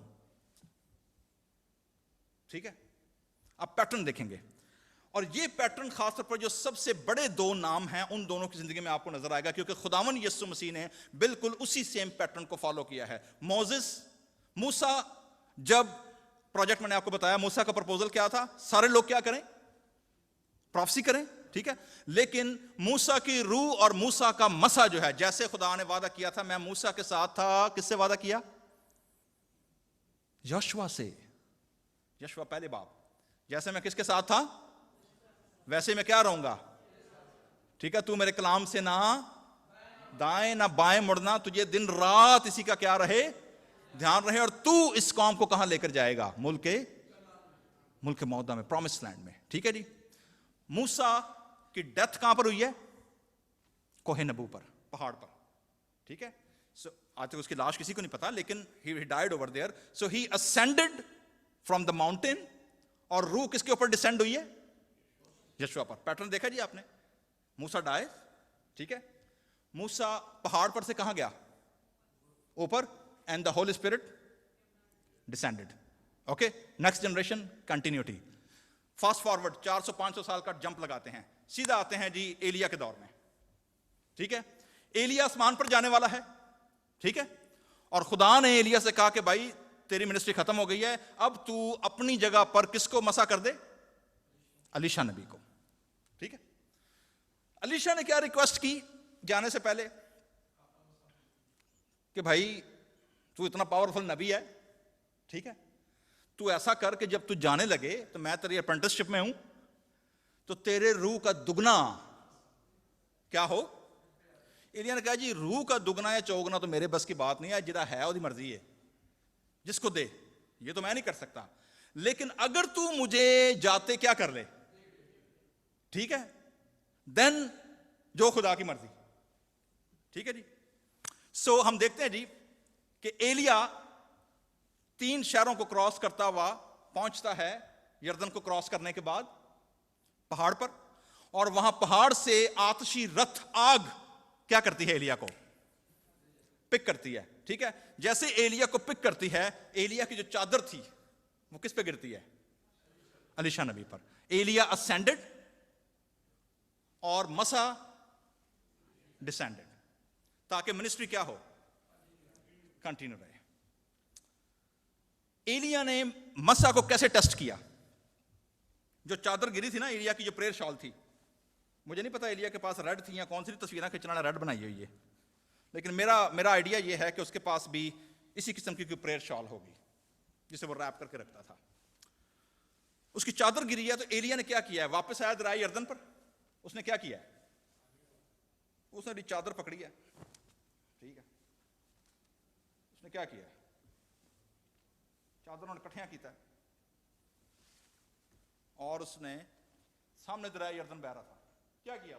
ٹھیک ہے, اب پیٹرن دیکھیں گے, اور یہ پیٹرن خاص طور پر جو سب سے بڑے دو نام ہیں ان دونوں کی زندگی میں آپ کو نظر آئے گا, کیونکہ خداوند یسوع مسیح نے بالکل اسی سیم پیٹرن کو فالو کیا ہے. موسیٰ, جب پروجیکٹ میں نے آپ کو بتایا موسیٰ کا پرپوزل کیا تھا, سارے لوگ کیا کریں؟ پروفیسی کریں. ٹھیک ہے, لیکن موسیٰ کی روح اور موسیٰ کا مسا جو ہے, جیسے خدا نے وعدہ کیا تھا میں موسیٰ کے ساتھ تھا, کس سے وعدہ کیا؟ یشوع سے. یشوع پہلے باب, جیسے میں کس کے ساتھ تھا ویسے میں کیا رہوں گا. ٹھیک ہے, تو میرے کلام سے نہ دائیں نہ بائیں مڑنا, تجھے دن رات اسی کا کیا رہے, دھیان رہے, اور تو اس قوم کو کہاں لے کر جائے گا؟ ملک موعودہ میں, پرومس لینڈ میں. ٹھیک ہے جی. موسیٰ کی ڈیتھ کہاں پر ہوئی ہے؟ کوہ نبو پر, پہاڑ پر. ٹھیک ہے, سو آج تک اس کی لاش کسی کو نہیں پتا, لیکن he died over there. So he ascended from the mountain, اور روح کس کے اوپر ڈسینڈ ہوئی ہے؟ یشوع پر. پیٹرن دیکھا جی آپ نے, موسیٰ ڈائے. ٹھیک ہے, موسیٰ پہاڑ پر سے کہاں گیا؟ اوپر, and the Holy Spirit descended. Okay, next generation continuity. Fast forward 400-500 سال کا جمپ لگاتے ہیں, سیدھا آتے ہیں جی ایلیا کے دور میں. ٹھیک ہے, ایلیا آسمان پر جانے والا ہے. ٹھیک ہے, اور خدا نے ایلیا سے کہا کہ بھائی تیری منسٹری ختم ہو گئی ہے, اب تو اپنی جگہ پر کس کو مسا کر دے؟ الیشا نبی کو. ٹھیک ہے, الیشا نے کیا ریکویسٹ کی جانے سے پہلے کہ بھائی تو اتنا پاورفل نبی ہے, ٹھیک ہے, تو ایسا کر کہ جب تو جانے لگے تو میں تیری اپرنٹس شپ میں ہوں, تو تیرے روح کا دگنا کیا ہو. ایلیا نے کہا جی روح کا دگنا یا چوگنا تو میرے بس کی بات نہیں ہے, جدا ہے وہ مرضی ہے, جس کو دے, یہ تو میں نہیں کر سکتا, لیکن اگر تو مجھے جاتے کیا کر لے, ٹھیک ہے, دین جو خدا کی مرضی. ٹھیک ہے جی. سو ہم دیکھتے ہیں جی کہ ایلیا 3 شہروں کو کراس کرتا ہوا پہنچتا ہے یردن کو کراس کرنے کے بعد پہاڑ پر, اور وہاں پہاڑ سے آتشی رتھ آگ کیا کرتی ہے؟ ایلیا کو پک کرتی ہے. ٹھیک ہے, جیسے ایلیا کو پک کرتی ہے, ایلیا کی جو چادر تھی وہ کس پہ گرتی ہے؟ الیشا نبی پر. ایلیا ascended اور مسا descended, تاکہ منسٹری کیا ہو, کنٹینیو رہے. ایلیا نے مسا کو کیسے ٹیسٹ کیا؟ جو چادر گری تھی نا ایلیا کی, جو پریئر شال تھی, مجھے نہیں پتا ایلیا کے پاس ریڈ تھی یا کون سی تصویریں کھینچنا ریڈ بنائی ہوئی ہے, لیکن میرا آئیڈیا یہ ہے کہ اس کے پاس بھی اسی قسم کی کوئی پریئر شال ہوگی جسے وہ ریپ کر کے رکھتا تھا. اس کی چادر گری ہے, تو ایلیا نے کیا کیا ہے؟ واپس آیا دریا یردن پر, اس نے کیا کیا ہے؟ اس نے چادر پکڑی ہے. ٹھیک ہے, اس نے کیا کیا ہے؟ چادروں نے کٹھیاں کیتا ہے, اور اس نے سامنے دریا یردن بہ رہا تھا, کیا کیا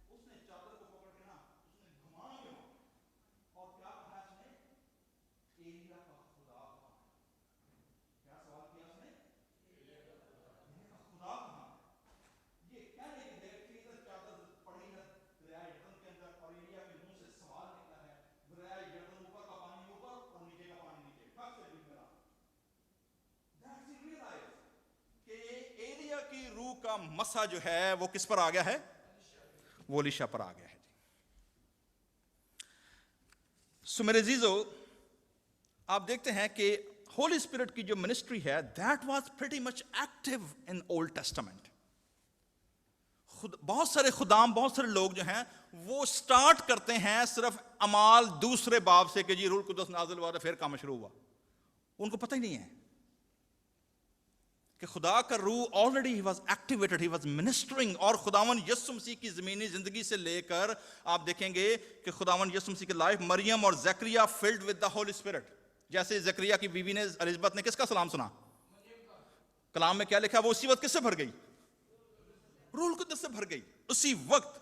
اس نے چادر کو پکڑ کے نا اس نے گھمانا میں, اور کیا کہا اس نے؟ ایلیا کا خدا کہاں؟ کیا سوال کیا اس نے؟ ایلیا کا خدا کہاں؟ یہ کہنے کی دیر تھی, ادھر چادر پڑی ہے دریا یردن کے اندر, اور ایلیا کے منہ سے سوال نکلا ہے, دریا یردن اوپر کا پانی اوپر اور نیچے کا پانی نیچے. کہ ایلیا کی روح کا مسا جو ہے وہ کس پر آ گیا ہے؟ وہ الیشا پر آ گیا ہے. سو میرے عزیزو, آپ دیکھتے ہیں کہ ہولی اسپرٹ کی جو منسٹری ہے that was pretty much active in old Testament. بہت سارے خدام, بہت سارے لوگ جو ہیں وہ سٹارٹ کرتے ہیں صرف اعمال 2 باب سے کہ جی روح القدس نازل ہوا, پھر کام شروع ہوا. ان کو پتہ ہی نہیں ہے کہ خدا کا روح already he was activated, he was ministering. اور خداوند یسوع مسیح کی زمینی زندگی سے لے کر آپ دیکھیں گے کہ خداوند یسوع مسیح کی لائف, مریم اور زکریا filled with the Holy Spirit. جیسے زکریا کی بیوی نے, الزبت نے کس کا سلام سنا؟ کلام میں کیا لکھا؟ وہ اسی وقت کس سے بھر گئی؟ روح القدس سے بھر گئی. اسی وقت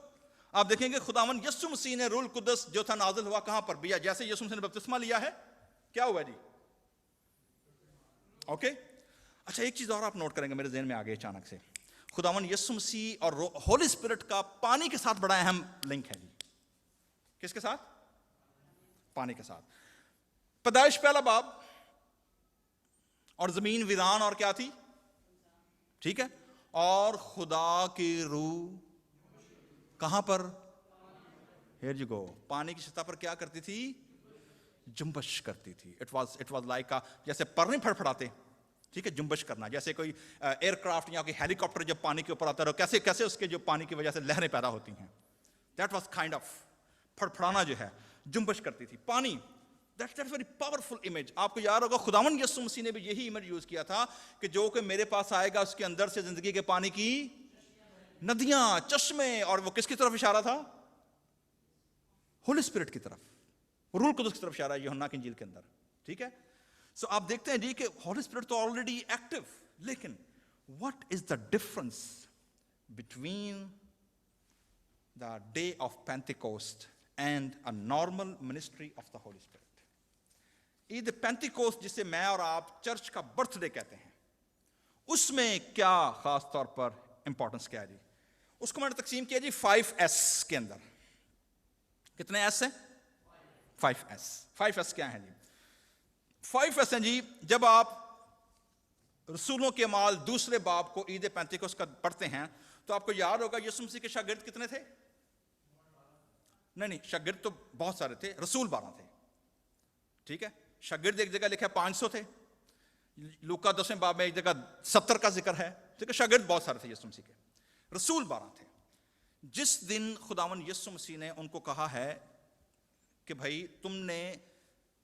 آپ دیکھیں گے خداوند یسوع مسیح نے روح القدس جو تھا نازل ہوا کہاں پر؟ بھیا جیسے یسوع مسیح نے بپتسمہ لیا ہے, کیا ہوا جی؟ اوکے, اچھا ایک چیز اور آپ نوٹ کریں گے، میرے ذہن میں آ گئی اچانک سے، خداوند یسوع مسیح اور ہول اسپرٹ کا پانی کے ساتھ بڑا اہم لنک ہے جی. کس کے ساتھ؟ پانی کے ساتھ. پیدائش پہلا باب، اور زمین ویران اور کیا تھی؟ ٹھیک ہے. اور خدا کی روح کہاں پر؟ Hair you go. پانی کی سطح پر کیا کرتی تھی؟ جنبش کرتی تھی. اٹ واز لائک جیسے پرنے پھڑپھڑاتے، ٹھیک ہے، جنبش کرنا. جیسے کوئی ایئر کرافٹ یا کوئی ہیلی کاپٹر جب پانی کے اوپر آتا ہے کیسے کیسے اس کے جو پانی کی وجہ سے لہریں پیدا ہوتی ہیں. دیٹ واز کائنڈ آف پھڑپھڑانا جو ہے، جنبش کرتی تھی. پانی، دیٹس ویری پاورفل امیج. آپ کو یاد ہوگا خداوند یسوع مسیح نے بھی یہی امیج یوز کیا تھا کہ جو کہ میرے پاس آئے گا اس کے اندر سے زندگی کے پانی کی ندیاں، چشمے. اور وہ کس کی طرف اشارہ تھا؟ ہولی اسپرٹ کی طرف، روح القدس کی طرف اشارہ ہے یوحنا کی انجیل کے اندر. ٹھیک ہے. سو آپ دیکھتے ہیں جی کہ ہولی اسپرٹ تو آلریڈی ایکٹیو، لیکن what is the difference between the day of Pentecost and a normal ministry of the Holy Spirit? عید پینتیکوسٹ جسے میں اور آپ چرچ کا برتھ ڈے کہتے ہیں، اس میں کیا خاص طور پر امپورٹنس کیا ہے جی؟ اس کو میں نے تقسیم کیا جی 5S کے اندر. کتنے ایس ہیں؟ 5S. 5S کیا ہیں جی؟ 5S ہیں جی. جب آپ رسولوں کے اعمال دوسرے باب کو عید پینتیکوسٹ کا پڑھتے ہیں تو آپ کو یاد ہوگا یسوع مسیح کے شاگرد کتنے تھے؟ نہیں، شاگرد تو بہت سارے تھے، رسول 12 تھے. ٹھیک ہے. شاگرد ایک جگہ لکھا ہے 500 تھے، لوکا 10ویں باب میں ایک جگہ 70 کا ذکر ہے. ٹھیک ہے. شاگرد بہت سارے تھے یسوع مسیح کے، رسول 12 تھے. جس دن خداوند یسوع مسیح نے ان کو کہا ہے کہ بھائی تم نے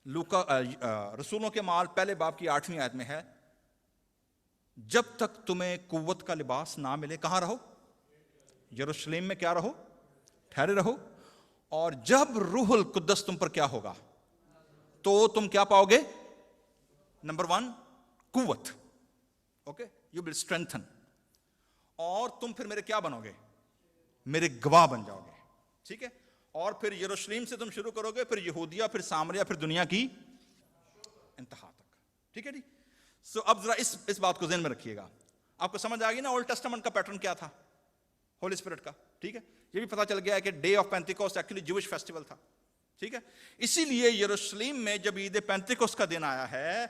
لوکا رسولوں کے اعمال پہلے باب کی 8ویں آیت میں ہے، جب تک تمہیں قوت کا لباس نہ ملے کہاں رہو؟ یروشلم میں کیا رہو؟ ٹھہرے رہو. اور جب روح القدس تم پر کیا ہوگا تو تم کیا پاؤ گے؟ نمبر 1 قوت. Okay, you will strengthen. اور تم پھر میرے کیا بنو گے؟ میرے گواہ بن جاؤ گے. ٹھیک ہے. اور پھر یروشلم سے تم شروع کرو گے، پھر یہودیہ، پھر سامریہ، پھر دنیا کی انتہا تک. ٹھیک ہے جی. سو اب ذرا اس بات کو ذہن میں رکھیے گا. آپ کو سمجھ آ گئی نا اولڈ ٹیسٹمنٹ کا پیٹرن کیا تھا ہولی اسپرٹ کا. ٹھیک ہے. یہ بھی پتا چل گیا ہے کہ ڈے آف پینتیکوسٹ ایکچولی جوش فیسٹیول تھا. ٹھیک ہے. اسی لیے یروشلم میں جب عید پینتیکوسٹ کا دن آیا ہے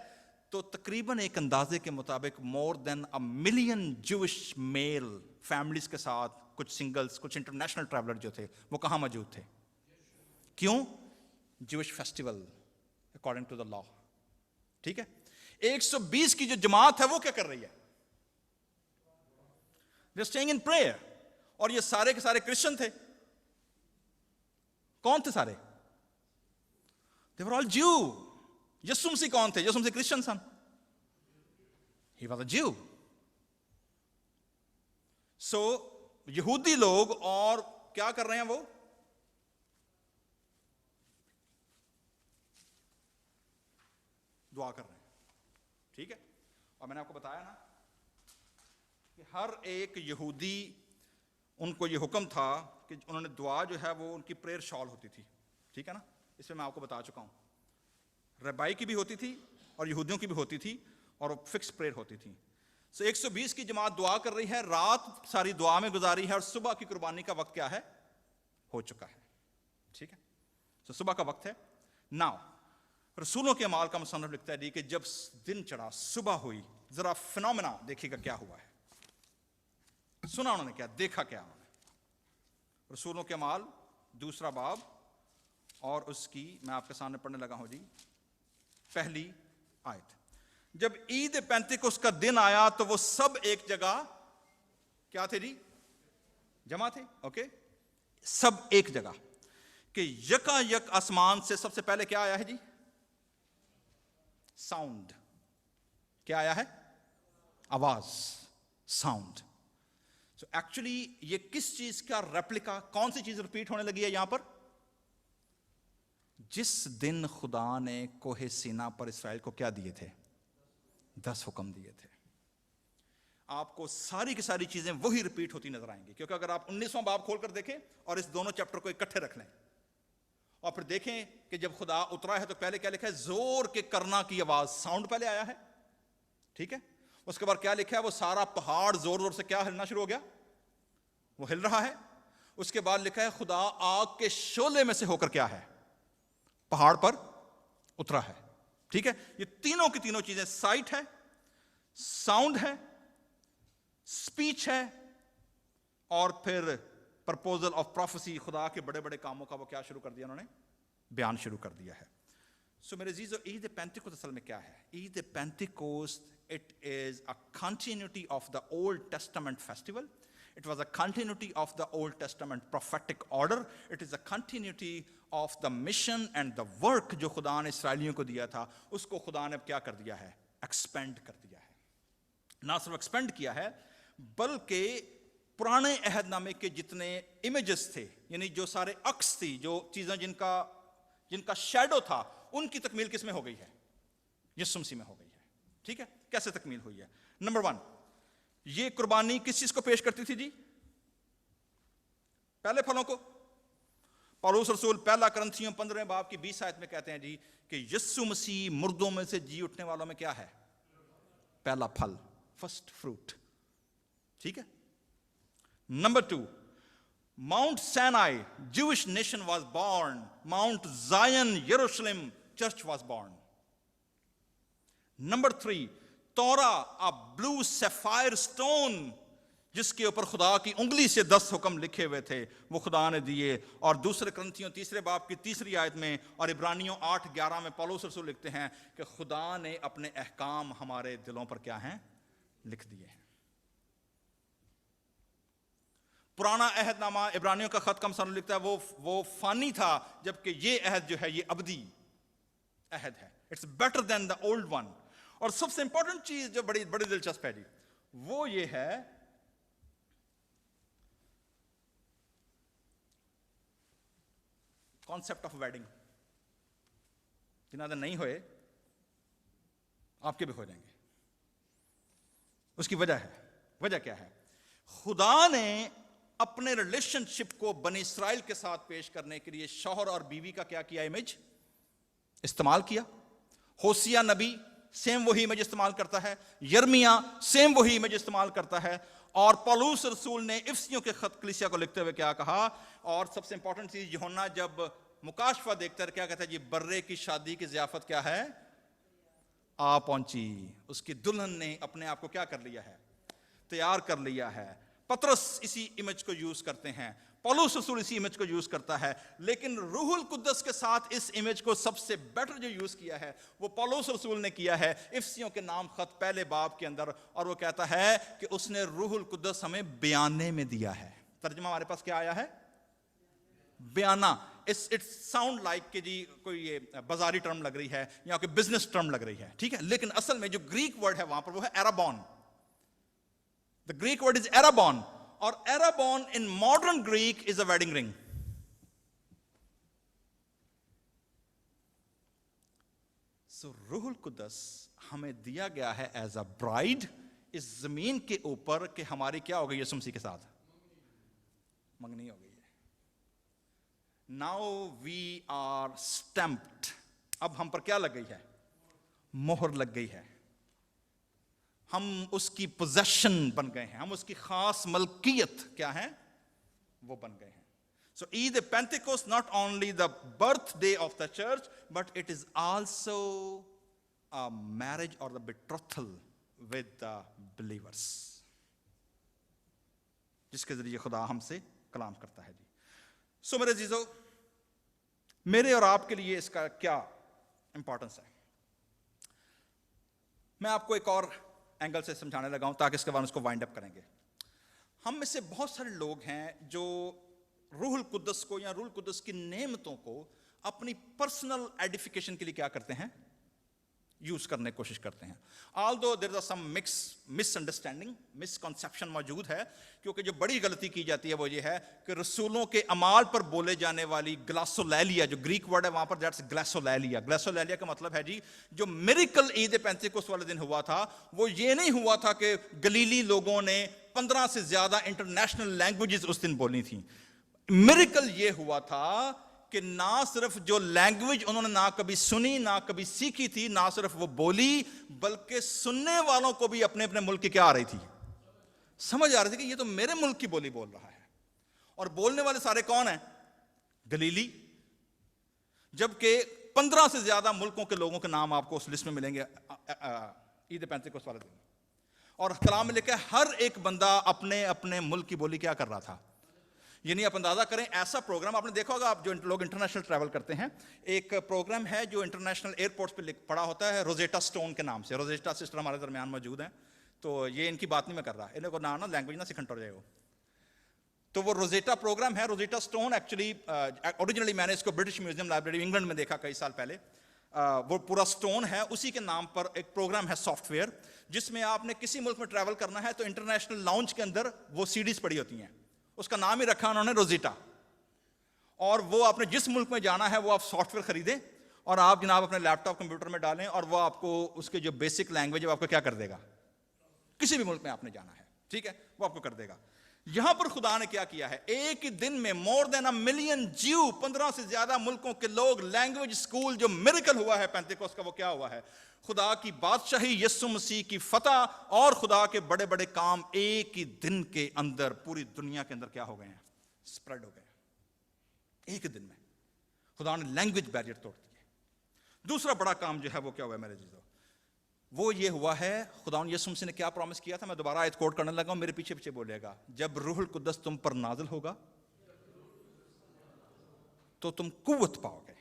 تو تقریباً ایک اندازے کے مطابق مور دین 1 ملین جوش میل فیملیز کے ساتھ، کچھ سنگلز، کچھ انٹرنیشنل ٹریولر جو تھے وہ کہاں موجود تھے؟ کیوں؟ جوش فیسٹیول اکارڈنگ ٹو دا لا. ٹھیک ہے. 120 کی جو جماعت ہے وہ کیا کر رہی ہے؟ They are staying in prayer. اور یہ سارے کے سارے کرسچن تھے. کون تھے سارے؟ They were all Jew. یسوع مسیح کون تھے؟ یسوع مسیح Christian son. He was a Jew. So یہودی لوگ اور کیا کر رہے ہیں؟ وہ دعا کر رہے ہیں. ٹھیک ہے. اور میں نے آپ کو بتایا نا کہ ہر ایک یہودی ان کو یہ حکم تھا کہ انہوں نے دعا جو ہے وہ ان کی پریئر شال ہوتی تھی. ٹھیک ہے نا. اس میں میں آپ کو بتا چکا ہوں. ربائی کی بھی ہوتی تھی اور یہودیوں کی بھی ہوتی تھی اور فکس پریئر ہوتی تھی. سو 120 کی جماعت دعا کر رہی ہے، رات ساری دعا میں گزاری ہے، اور صبح کی قربانی کا وقت کیا ہے؟ ہو چکا ہے. ٹھیک ہے. سو صبح کا وقت ہے. ناؤ رسولوں کے اعمال کا مصنف لکھتا ہے جی کہ جب دن چڑھا، صبح ہوئی، ذرا فنومنا دیکھیے گا کیا ہوا ہے. سنا انہوں نے کیا، دیکھا کیا انہوں نے. رسولوں کے اعمال دوسرا باب اور اس کی میں آپ کے سامنے پڑھنے لگا ہوں جی پہلی آیت. جب عید پینتیکوسٹ کا دن آیا تو وہ سب ایک جگہ کیا تھے جی؟ جمع تھے. اوکے. سب ایک جگہ کہ یکا یک آسمان سے سب سے پہلے کیا آیا ہے جی؟ ساؤنڈ. کیا آیا ہے؟ آواز، ساؤنڈ. سو ایکچولی یہ کس چیز کا ریپلیکا، کون سی چیز ریپیٹ ہونے لگی ہے یہاں پر؟ جس دن خدا نے کوہ سینا پر اسرائیل کو کیا دیے تھے؟ 10 حکم دیے تھے. آپ کو ساری کی ساری چیزیں وہی ریپیٹ ہوتی نظر آئیں گی. کیونکہ اگر آپ 19واں باب کھول کر دیکھیں اور اس دونوں چیپٹر کو اکٹھے رکھ لیں اور پھر دیکھیں کہ جب خدا اترا ہے تو پہلے کیا لکھا ہے؟ زور کے کرنا کی آواز، ساؤنڈ پہلے آیا ہے. ٹھیک ہے. اس کے بعد کیا لکھا ہے؟ وہ سارا پہاڑ زور زور سے کیا ہلنا شروع ہو گیا؟ وہ ہل رہا ہے. اس کے بعد لکھا ہے خدا آگ کے شعلے میں سے ہو کر کیا ہے؟ پہاڑ پر اترا ہے. ٹھیک ہے، یہ تینوں کی تینوں چیزیں، سائٹ ہے، ساؤنڈ ہے، سپیچ ہے، اور پھر پرپوزل آف پروفیسی، خدا کے بڑے بڑے کاموں کا وہ کیا شروع کر دیا؟ انہوں نے بیان شروع کر دیا ہے. سو میرے عزیزو، عید پینتیکوست اصل میں کیا ہے؟ عید پینتیکوست it is a continuity of the Old Testament festival. It was a continuity of the Old Testament prophetic order. It is a continuity of the mission and the work جو خدا نے اسرائیلیوں کو دیا تھا، اس کو خدا نے کیا کر دیا ہے؟ ایکسپینڈ کر دیا ہے. نہ صرف ایکسپینڈ کیا ہے بلکہ پرانے عہد نامے کے جتنے امیجز تھے، یعنی جو سارے عکس تھی، جو چیزیں جن کا شیڈو تھا، ان کی تکمیل کس میں ہو گئی ہے؟ یسوع مسیح میں ہو گئی ہے. ٹھیک ہے، کیسے تکمیل ہوئی ہے؟ نمبر 1، یہ قربانی کس چیز کو پیش کرتی تھی جی؟ پہلے پھلوں کو. پولس رسول پہلا کرنتھیوں 15 باب کی 20 آیت میں کہتے ہیں جی کہ یسوع مسیح مردوں میں سے جی اٹھنے والوں میں کیا ہے؟ پہلا پھل، فرسٹ فروٹ. ٹھیک ہے. Number 2، Mount Sinai, Jewish nation was born. Mount Zion, Jerusalem, church was born. Number 3, Torah, a blue sapphire stone, جس کے اوپر خدا کی انگلی سے 10 حکم لکھے ہوئے تھے، وہ خدا نے دیے. اور دوسرے کرنتھیوں 3 باب کی 3 آیت میں اور عبرانیوں 8:11 میں پولس رسول لکھتے ہیں کہ خدا نے اپنے احکام ہمارے دلوں پر کیا ہیں؟ لکھ دیے ہیں. پرانا عہد نامہ عبرانیوں کا خط کم سن لکھتا ہے وہ فانی تھا، جبکہ یہ عہد جو ہے یہ ابدی عہد ہے. It's better than the old one. اور سب سے امپورٹنٹ چیز جو بڑی دلچسپ ہے جی، وہ یہ ہے کانسیپٹ آف ویڈنگ. جنہاں نہیں ہوئے آپ کے بھی ہو جائیں گے. اس کی وجہ کیا ہے؟ خدا نے اپنے ریلیشن شپ کو بنی اسرائیل کے ساتھ پیش کرنے کے لیے شوہر اور بیوی کا کیا کیا؟ امیج استعمال کیا. ہوسیہ نبی سیم وہی امیج استعمال کرتا ہے، یرمیا سیم وہی امیج استعمال کرتا ہے، اور پولس رسول نے افسیوں کے خط کلیسیا کو لکھتے ہوئے کیا کہا؟ اور سب سے امپورٹنٹ چیز، یوحنا جب مکاشفہ دیکھتا ہے کیا کہتا ہے جی؟ برے کی شادی کی ضیافت کیا ہے؟ آ پہنچی. اس کی دلہن نے اپنے آپ کو کیا کر لیا ہے؟ تیار کر لیا ہے. پطرس اسی امیج کو یوز کرتے ہیں، پولس رسول اسی امیج کو یوز کرتا ہے. لیکن روح القدس کے ساتھ اس امیج کو سب سے بیٹر جو یوز کیا ہے وہ پولس رسول نے کیا ہے افسیوں کے نام خط 1 باب کے اندر. اور وہ کہتا ہے کہ اس نے روح القدس ہمیں بیانے میں دیا ہے. ترجمہ ہمارے پاس کیا آیا ہے؟ بیانہ. اٹ ساؤنڈ لائک کہ جی کوئی یہ بازاری ٹرم لگ رہی ہے یا کوئی بزنس ٹرم لگ رہی ہے. ٹھیک ہے، لیکن اصل میں جو گریک ورڈ ہے وہاں پر وہ ہے ایرابون. The Greek word is arabon, or arabon in modern Greek is a wedding ring. So روح القدس ہمیں دیا گیا ہے as a bride اس زمین کے اوپر کہ ہماری کیا ہو گئی یسوع مسیح کے ساتھ؟ منگنی ہو گئی ہے. Now we are stamped. اب ہم پر کیا لگ گئی ہے؟ مہر لگ گئی ہے. ہم اس کی پوزیشن بن گئے ہیں، ہم اس کی خاص ملکیت کیا ہیں؟ وہ بن گئے ہیں. سو عید پینتیکوسٹ not only the birthday of the church but it is also a marriage or the betrothal with the believers، جس کے ذریعے خدا ہم سے کلام کرتا ہے جی. سو میرے عزیزو، میرے اور آپ کے لیے اس کا کیا امپورٹنس ہے؟ میں آپ کو ایک اور اینگل سے سمجھانے لگا ہوں تاکہ اس کے بعد اس کو وائنڈ اپ کریں گے. ہم میں سے بہت سارے لوگ ہیں جو روح القدس کو یا روح القدس کی نعمتوں کو اپنی پرسنل ایڈیفیکیشن کے لیے کیا کرتے ہیں؟ یوز کرنے کی کوشش کرتے ہیں. although there is some miss understanding, miss conception موجود ہے، کیونکہ جو بڑی غلطی کی جاتی ہے وہ یہ ہے کہ رسولوں کے اعمال پر بولے جانے والی گلاسولیلیا، جو گریک ورڈ ہے وہاں پر دیٹس گلاسولیلیا. گلاسولیلیا کا مطلب ہے جی جو میریکل عید پینتیکوست والے دن ہوا تھا وہ یہ نہیں ہوا تھا کہ گلیلی لوگوں نے 15 سے زیادہ انٹرنیشنل لینگویجز اس دن بولی تھیں. میریکل یہ ہوا تھا کہ نہ صرف جو لینگویج انہوں نے نہ کبھی سنی نہ کبھی سیکھی تھی، نہ صرف وہ بولی، بلکہ سننے والوں کو بھی اپنے اپنے ملک کی کیا آ رہی تھی، سمجھ آ رہی تھی کہ یہ تو میرے ملک کی بولی بول رہا ہے. اور بولنے والے سارے کون ہیں؟ گلیلی. جبکہ 15 سے زیادہ ملکوں کے لوگوں کے نام آپ کو اس لسٹ میں ملیں گے عید پینتیکوست والے دن. اور کلام میں لکھا ہے ہر ایک بندہ اپنے اپنے ملک کی بولی کیا کر رہا تھا. یعنی آپ اندازہ کریں ایسا پروگرام آپ نے دیکھا ہوگا، آپ جو لوگ انٹرنیشنل ٹریول کرتے ہیں، ایک پروگرام ہے جو انٹرنیشنل ایئرپورٹس پہ پڑا ہوتا ہے روزیٹا سٹون کے نام سے. روزیٹا سسٹر ہمارے درمیان موجود ہیں، تو یہ ان کی بات نہیں میں کر رہا، انہیں کو نہ لینگویج نہ سکھنٹ ہو جائے گا. تو وہ روزیٹا پروگرام ہے. روزیٹا سٹون ایکچولی اوریجنلی میں نے اس کو برٹش میوزیم لائبریری انگلینڈ میں دیکھا کئی سال پہلے. وہ پورا سٹون ہے، اسی کے نام پر ایک پروگرام ہے سافٹ ویئر، جس میں آپ نے کسی ملک میں ٹریول کرنا ہے تو انٹرنیشنل لاؤنج کے اندر وہ سی ڈیز پڑی ہوتی ہیں. اس کا نام ہی رکھا انہوں نے روزیٹا. اور وہ آپ نے جس ملک میں جانا ہے وہ آپ سافٹ ویئر خریدیں اور آپ جناب اپنے لیپ ٹاپ کمپیوٹر میں ڈالیں اور وہ آپ کو اس کے جو بیسک لینگویج ہے وہ آپ کو کیا کر دے گا. کسی بھی ملک میں آپ نے جانا ہے، ٹھیک ہے، وہ آپ کو کر دے گا. یہاں پر خدا نے کیا کیا ہے، ایک ہی دن میں مور دین اے ملین جیو، 15 سے زیادہ ملکوں کے لوگ، لینگویج اسکول. جو میریکل ہوا ہے پینتیکوست کا وہ کیا ہوا ہے؟ خدا کی بادشاہی، یسوع مسیح کی فتح اور خدا کے بڑے بڑے کام ایک ہی دن کے اندر پوری دنیا کے اندر کیا ہو گئے ہیں، سپریڈ ہو گئے. ایک ہی دن میں خدا نے لینگویج بیریئر توڑ دیے. دوسرا بڑا کام جو ہے وہ کیا ہوا ہے میرے عزیزو؟ وہ یہ ہوا ہے خدا یسوع مسیح نے کیا پرومس کیا تھا. میں دوبارہ آیت کوٹ کرنے لگا ہوں، میرے پیچھے پیچھے بولے گا. جب روح القدس تم پر نازل ہوگا تو تم قوت پاؤ گے.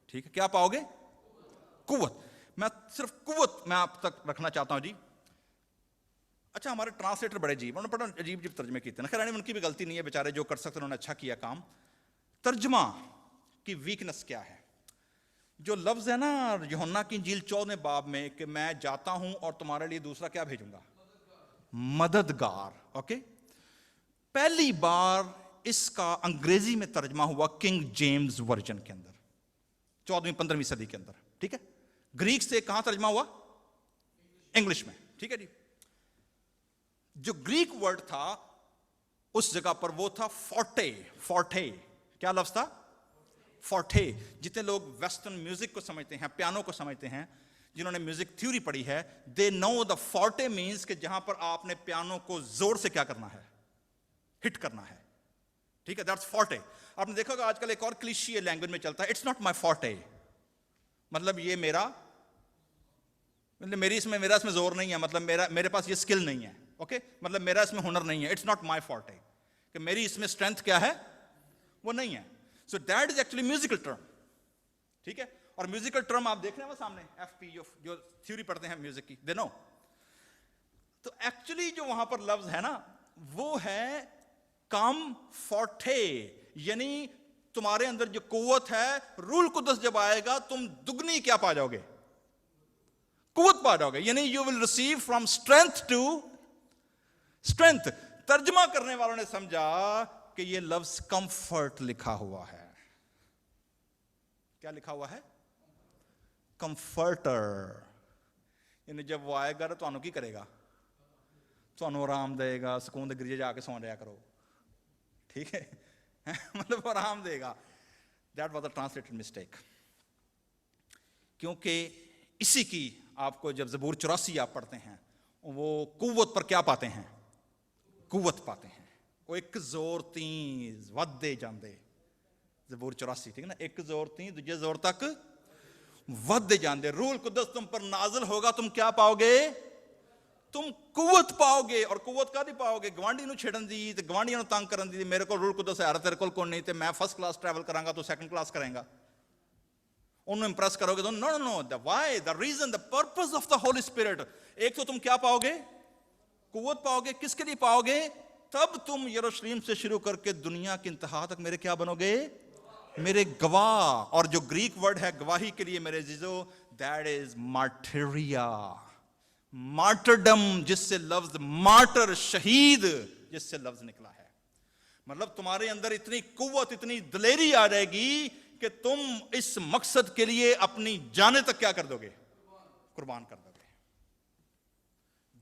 ٹھیک ہے، کیا پاؤ گے؟ قوت. میں صرف قوت میں آپ تک رکھنا چاہتا ہوں جی. اچھا، ہمارے ٹرانسلیٹر بڑے عجیب، انہوں نے بڑا عجیب ترجمے کیے تھے. خیر ان کی بھی غلطی نہیں ہے بیچارے، جو کر سکتے انہوں نے اچھا کیا کام. ترجمہ کی ویکنس کیا ہے؟ جو لفظ ہے نا یوحنا کی انجیل 14 باب میں کہ میں جاتا ہوں اور تمہارے لیے دوسرا کیا بھیجوں گا؟ مددگار. اوکے، پہلی بار اس کا انگریزی میں ترجمہ ہوا کنگ جیمز ورژن کے اندر 14ویں-15ویں صدی کے اندر. ٹھیک ہے، گریک سے کہاں ترجمہ ہوا؟ انگلش میں. ٹھیک ہے جی. جو گریک ورڈ تھا اس جگہ پر وہ تھا فورٹے. فورٹے کیا لفظ تھا؟ فورٹے. جتنے لوگ ویسٹرن میوزک کو سمجھتے ہیں، پیانو کو سمجھتے ہیں، جنہوں نے میوزک تھیوری پڑھی ہے، دے نو دا فورٹے مینس کہ جہاں پر آپ نے پیانو کو زور سے کیا کرنا ہے، ہٹ کرنا ہے. ٹھیک ہے، دیٹس فورٹے. آپ نے دیکھا ہوگا آج کل ایک اور کلیشے لینگویج میں چلتا ہے، اٹس ناٹ مائی فورٹے. مطلب یہ میرا اس میں زور نہیں ہے، مطلب میرے پاس یہ اسکل نہیں ہے. اوکے، مطلب میرا اس میں ہنر نہیں ہے. اٹس ناٹ مائی فورٹے، کہ میری اس میں اسٹرینتھ کیا ہے، وہ نہیں ہے. So that is actually musical term. ٹھیک ہے، اور میوزیکل ٹرم آپ دیکھ رہے ہیں وہ سامنے ایف پی جو تھیوری پڑھتے ہیں میوزک کی، دے نو. تو ایکچولی جو وہاں پر لفظ ہے نا وہ ہے کم فورٹے، یعنی تمہارے اندر جو قوت ہے، روح القدس جب آئے گا تم دگنی کیا پا جاؤ گے، قوت پا جاؤ گے. یعنی you will receive from strength to strength. ترجمہ کرنے والوں نے سمجھا کہ یہ لفظ کمفرٹ لکھا ہوا ہے. کیا لکھا ہوا ہے؟ کمفرٹر. یعنی جب وہ آئے گا تو انہوں کی کرے گا، تو انہوں آرام دے گا، سکون دے گرجے جا کے سو جایا کرو. ٹھیک ہے، مطلب آرام دے گا. That was a translated mistake. کیونکہ اسی کی آپ کو جب زبور 84 آپ پڑھتے ہیں وہ قوت پر کیا پاتے ہیں؟ قوت پاتے ہیں. وہ ایک زور تین ودے جاندے. زبور 84 ٹھیک ہے نا، ایک زور تین دوجے زور تک ودے جاندے. روح القدس تم پر نازل ہوگا، تم کیا پاؤ گے؟ تم قوت پاؤ گے. اور قوت کا نہیں پاؤ گے گوانڈی نو چھڑن دی تے گوانڈیاں نو تنگ کرن دی. میرے کو روح القدس ہے تیرے کول کون نہیں تے میں فرسٹ کلاس ٹریول کراں گا تو سیکنڈ کلاس کریں گا. انہوں امپریس کرو گے تو know the why the reason the purpose of the Holy Spirit. ایک تو تم کیا پاؤ گے؟ قوت پاؤ گے. کس کے لیے پاؤ گے؟ تب تم یروشلم سے شروع کر کے دنیا کی انتہا تک میرے کیا بنو گے؟ میرے گواہ. اور جو گریک ورڈ ہے گواہی کے لیے میرے عزیزو، دیٹ از مارٹیریا. مارٹرڈم، جس سے لفظ مارٹر شہید جس سے لفظ نکلا ہے. مطلب تمہارے اندر اتنی قوت، اتنی دلیری آ جائے گی کہ تم اس مقصد کے لیے اپنی جانیں تک کیا کر دو گے؟ قربان کر دو گے.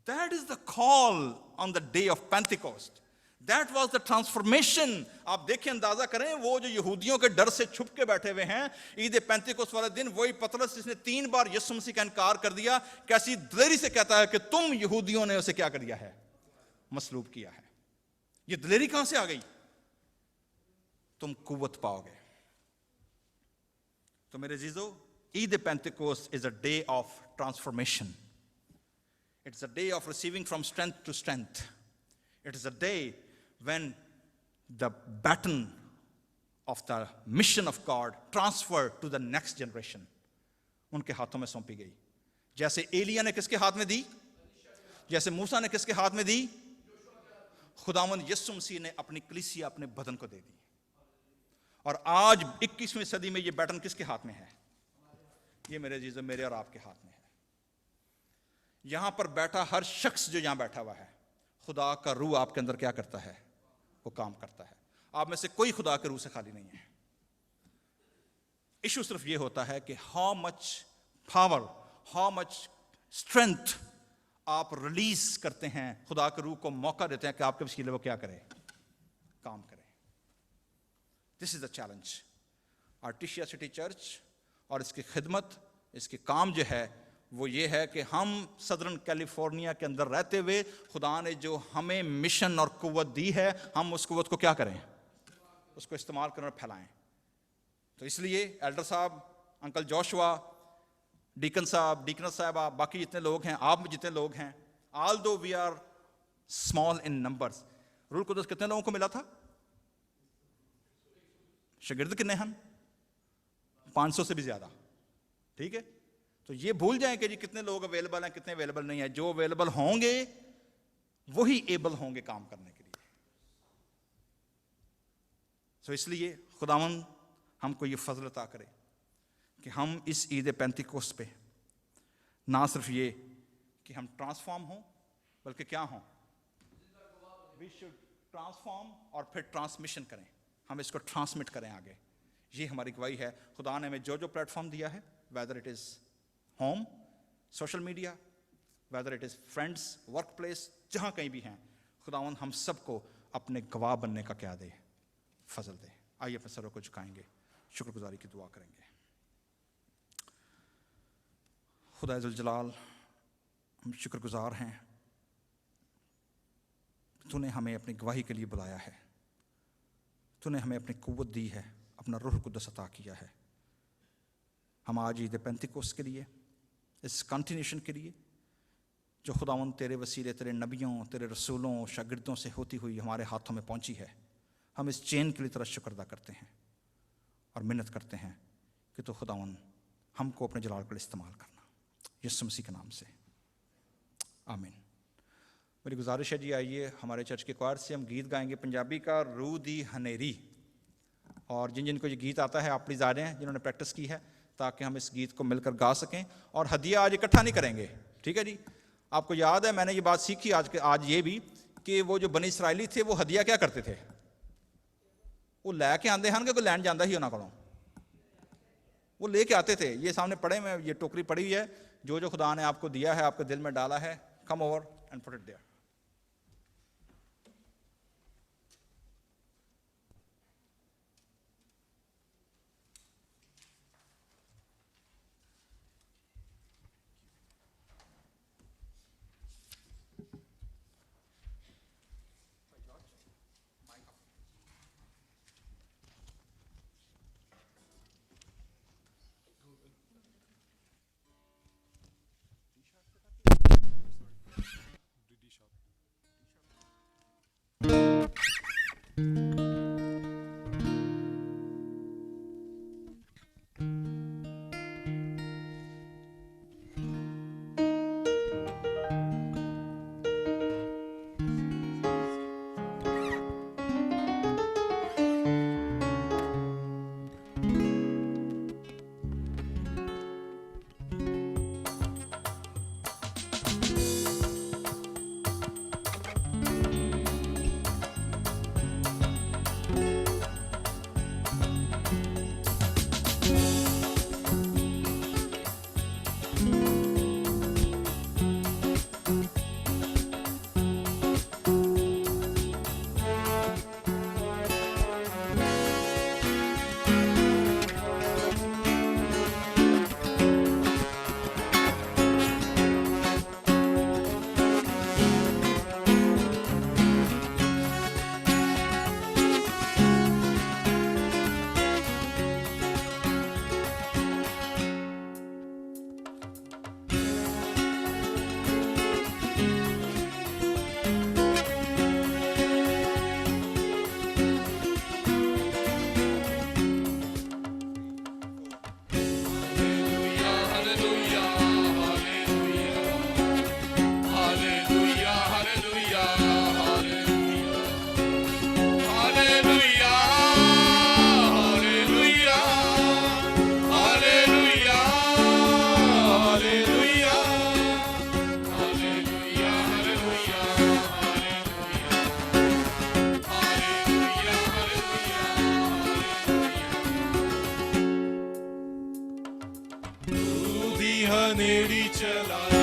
That is the call on the day of Pentecost. That was the transformation. آپ دیکھیں, اندازہ کریں, وہ جو یہودیوں کے ڈر سے چھپ کے بیٹھے ہوئے ہیں, عید پینتیکوست والے دن وہی پطرس جس نے 3 بار یسوع مسیح کا انکار کر دیا, کیسی دلیری سے کہتا ہے کہ تم یہودیوں نے اسے کیا کر دیا ہے, مصلوب کیا ہے. یہ دلیری کہاں سے آ گئی؟ تم قوت پاؤ گے. تو میرے عزیزو, عید پینتیکوست is a day of transformation. It's a day of receiving from strength to strength. It is a day when the baton of the mission of God transferred to the next generation. ان کے ہاتھوں میں سونپی گئی. جیسے ایلیا نے کس کے ہاتھ میں دی, جیسے موسیٰ نے کس کے ہاتھ میں دی, خداوند یسوع مسیح نے اپنی کلیسیا, اپنے بدن کو دے دی. اور آج 21ویں صدی میں یہ بیٹن کس کے ہاتھ میں ہے؟ یہ میرے عزیزو میرے اور آپ کے ہاتھ میں ہے. یہاں پر بیٹھا ہر شخص جو یہاں بیٹھا ہوا ہے, خدا کا روح آپ کے اندر کیا کرتا ہے؟ وہ کام کرتا ہے. آپ میں سے کوئی خدا کے روح سے خالی نہیں ہے. ایشو صرف یہ ہوتا ہے کہ how much power, how much strength آپ ریلیز کرتے ہیں, خدا کے روح کو موقع دیتے ہیں کہ آپ کے وسیلے وہ کیا کرے, کام کرے. دس is the challenge. آرٹیشیا city church اور اس کی خدمت, اس کے کام جو ہے وہ یہ ہے کہ ہم صدرن کیلیفورنیا کے اندر رہتے ہوئے خدا نے جو ہمیں مشن اور قوت دی ہے, ہم اس قوت کو کیا کریں, اس کو استعمال کریں اور پھیلائیں. تو اس لیے ایلڈر صاحب, انکل جوشوا, ڈیکن صاحب, ڈیکنس صاحبہ, باقی جتنے لوگ ہیں, آپ جتنے لوگ ہیں, although we are small in numbers. روح القدس کتنے لوگوں کو ملا تھا؟ شاگرد کتنے ہیں؟ 500 سے بھی زیادہ. ٹھیک ہے, تو یہ بھول جائیں کہ جی کتنے لوگ اویلیبل ہیں, کتنے اویلیبل نہیں ہیں. جو اویلیبل ہوں گے وہی ایبل ہوں گے کام کرنے کے لیے. تو اس لیے خداوند ہم کو یہ فضل عطا کرے کہ ہم اس عید پینتیکوست پہ نہ صرف یہ کہ ہم ٹرانسفارم ہوں, بلکہ کیا ہوں, وی شوڈ ٹرانسفارم اور پھر ٹرانسمیشن کریں. ہم اس کو ٹرانسمٹ کریں آگے. یہ ہماری گواہی ہے. خدا نے ہمیں جو جو پلیٹ فارم دیا ہے, whether it is home, social media, whether it is friends, work place, جہاں کہیں بھی ہیں, خداوند ہم سب کو اپنے گواہ بننے کا کیا دے, فضل دے. آئیے اپنے سروں کو جھکائیں گے, شکر گزاری کی دعا کریں گے. خدا ذوالجلال, ہم شکر گزار ہیں, تو نے ہمیں اپنی گواہی کے لیے بلایا ہے, تو نے ہمیں اپنی قوت دی ہے, اپنا روح القدس عطا کیا ہے. ہم آج عید پینتیکوست کے لیے, اس کنٹینیوشن کے لیے جو خداوند تیرے وسیلے, تیرے نبیوں, تیرے رسولوں, شاگردوں سے ہوتی ہوئی ہمارے ہاتھوں میں پہنچی ہے, ہم اس چین کے لیے تیرا شکر ادا کرتے ہیں اور منت کرتے ہیں کہ تو خداوند ہم کو اپنے جلال کے لیے استعمال کرنا, یسوع مسیح کے نام سے, آمین. میری گزارش ہے جی آئیے ہمارے چرچ کے کوائر سے ہم گیت گائیں گے پنجابی کا, روح دی ہنیری. اور جن جن کو یہ گیت آتا ہے آپ پلیز آ جائیں, جنہوں نے پریکٹس کی ہے, تاکہ ہم اس گیت کو مل کر گا سکیں. اور ہدیہ آج اکٹھا نہیں کریں گے, ٹھیک ہے جی. آپ کو یاد ہے میں نے یہ بات سیکھی آج یہ بھی کہ وہ جو بنی اسرائیلی تھے وہ ہدیہ کیا کرتے تھے, وہ لے کے آتے ہیں کہ کوئی لین جانا ہی انہوں کو, وہ لے کے آتے تھے. یہ سامنے پڑے میں یہ ٹوکری پڑی ہوئی ہے, جو جو خدا نے آپ کو دیا ہے, آپ کے دل میں ڈالا ہے, come over and put it there. چلا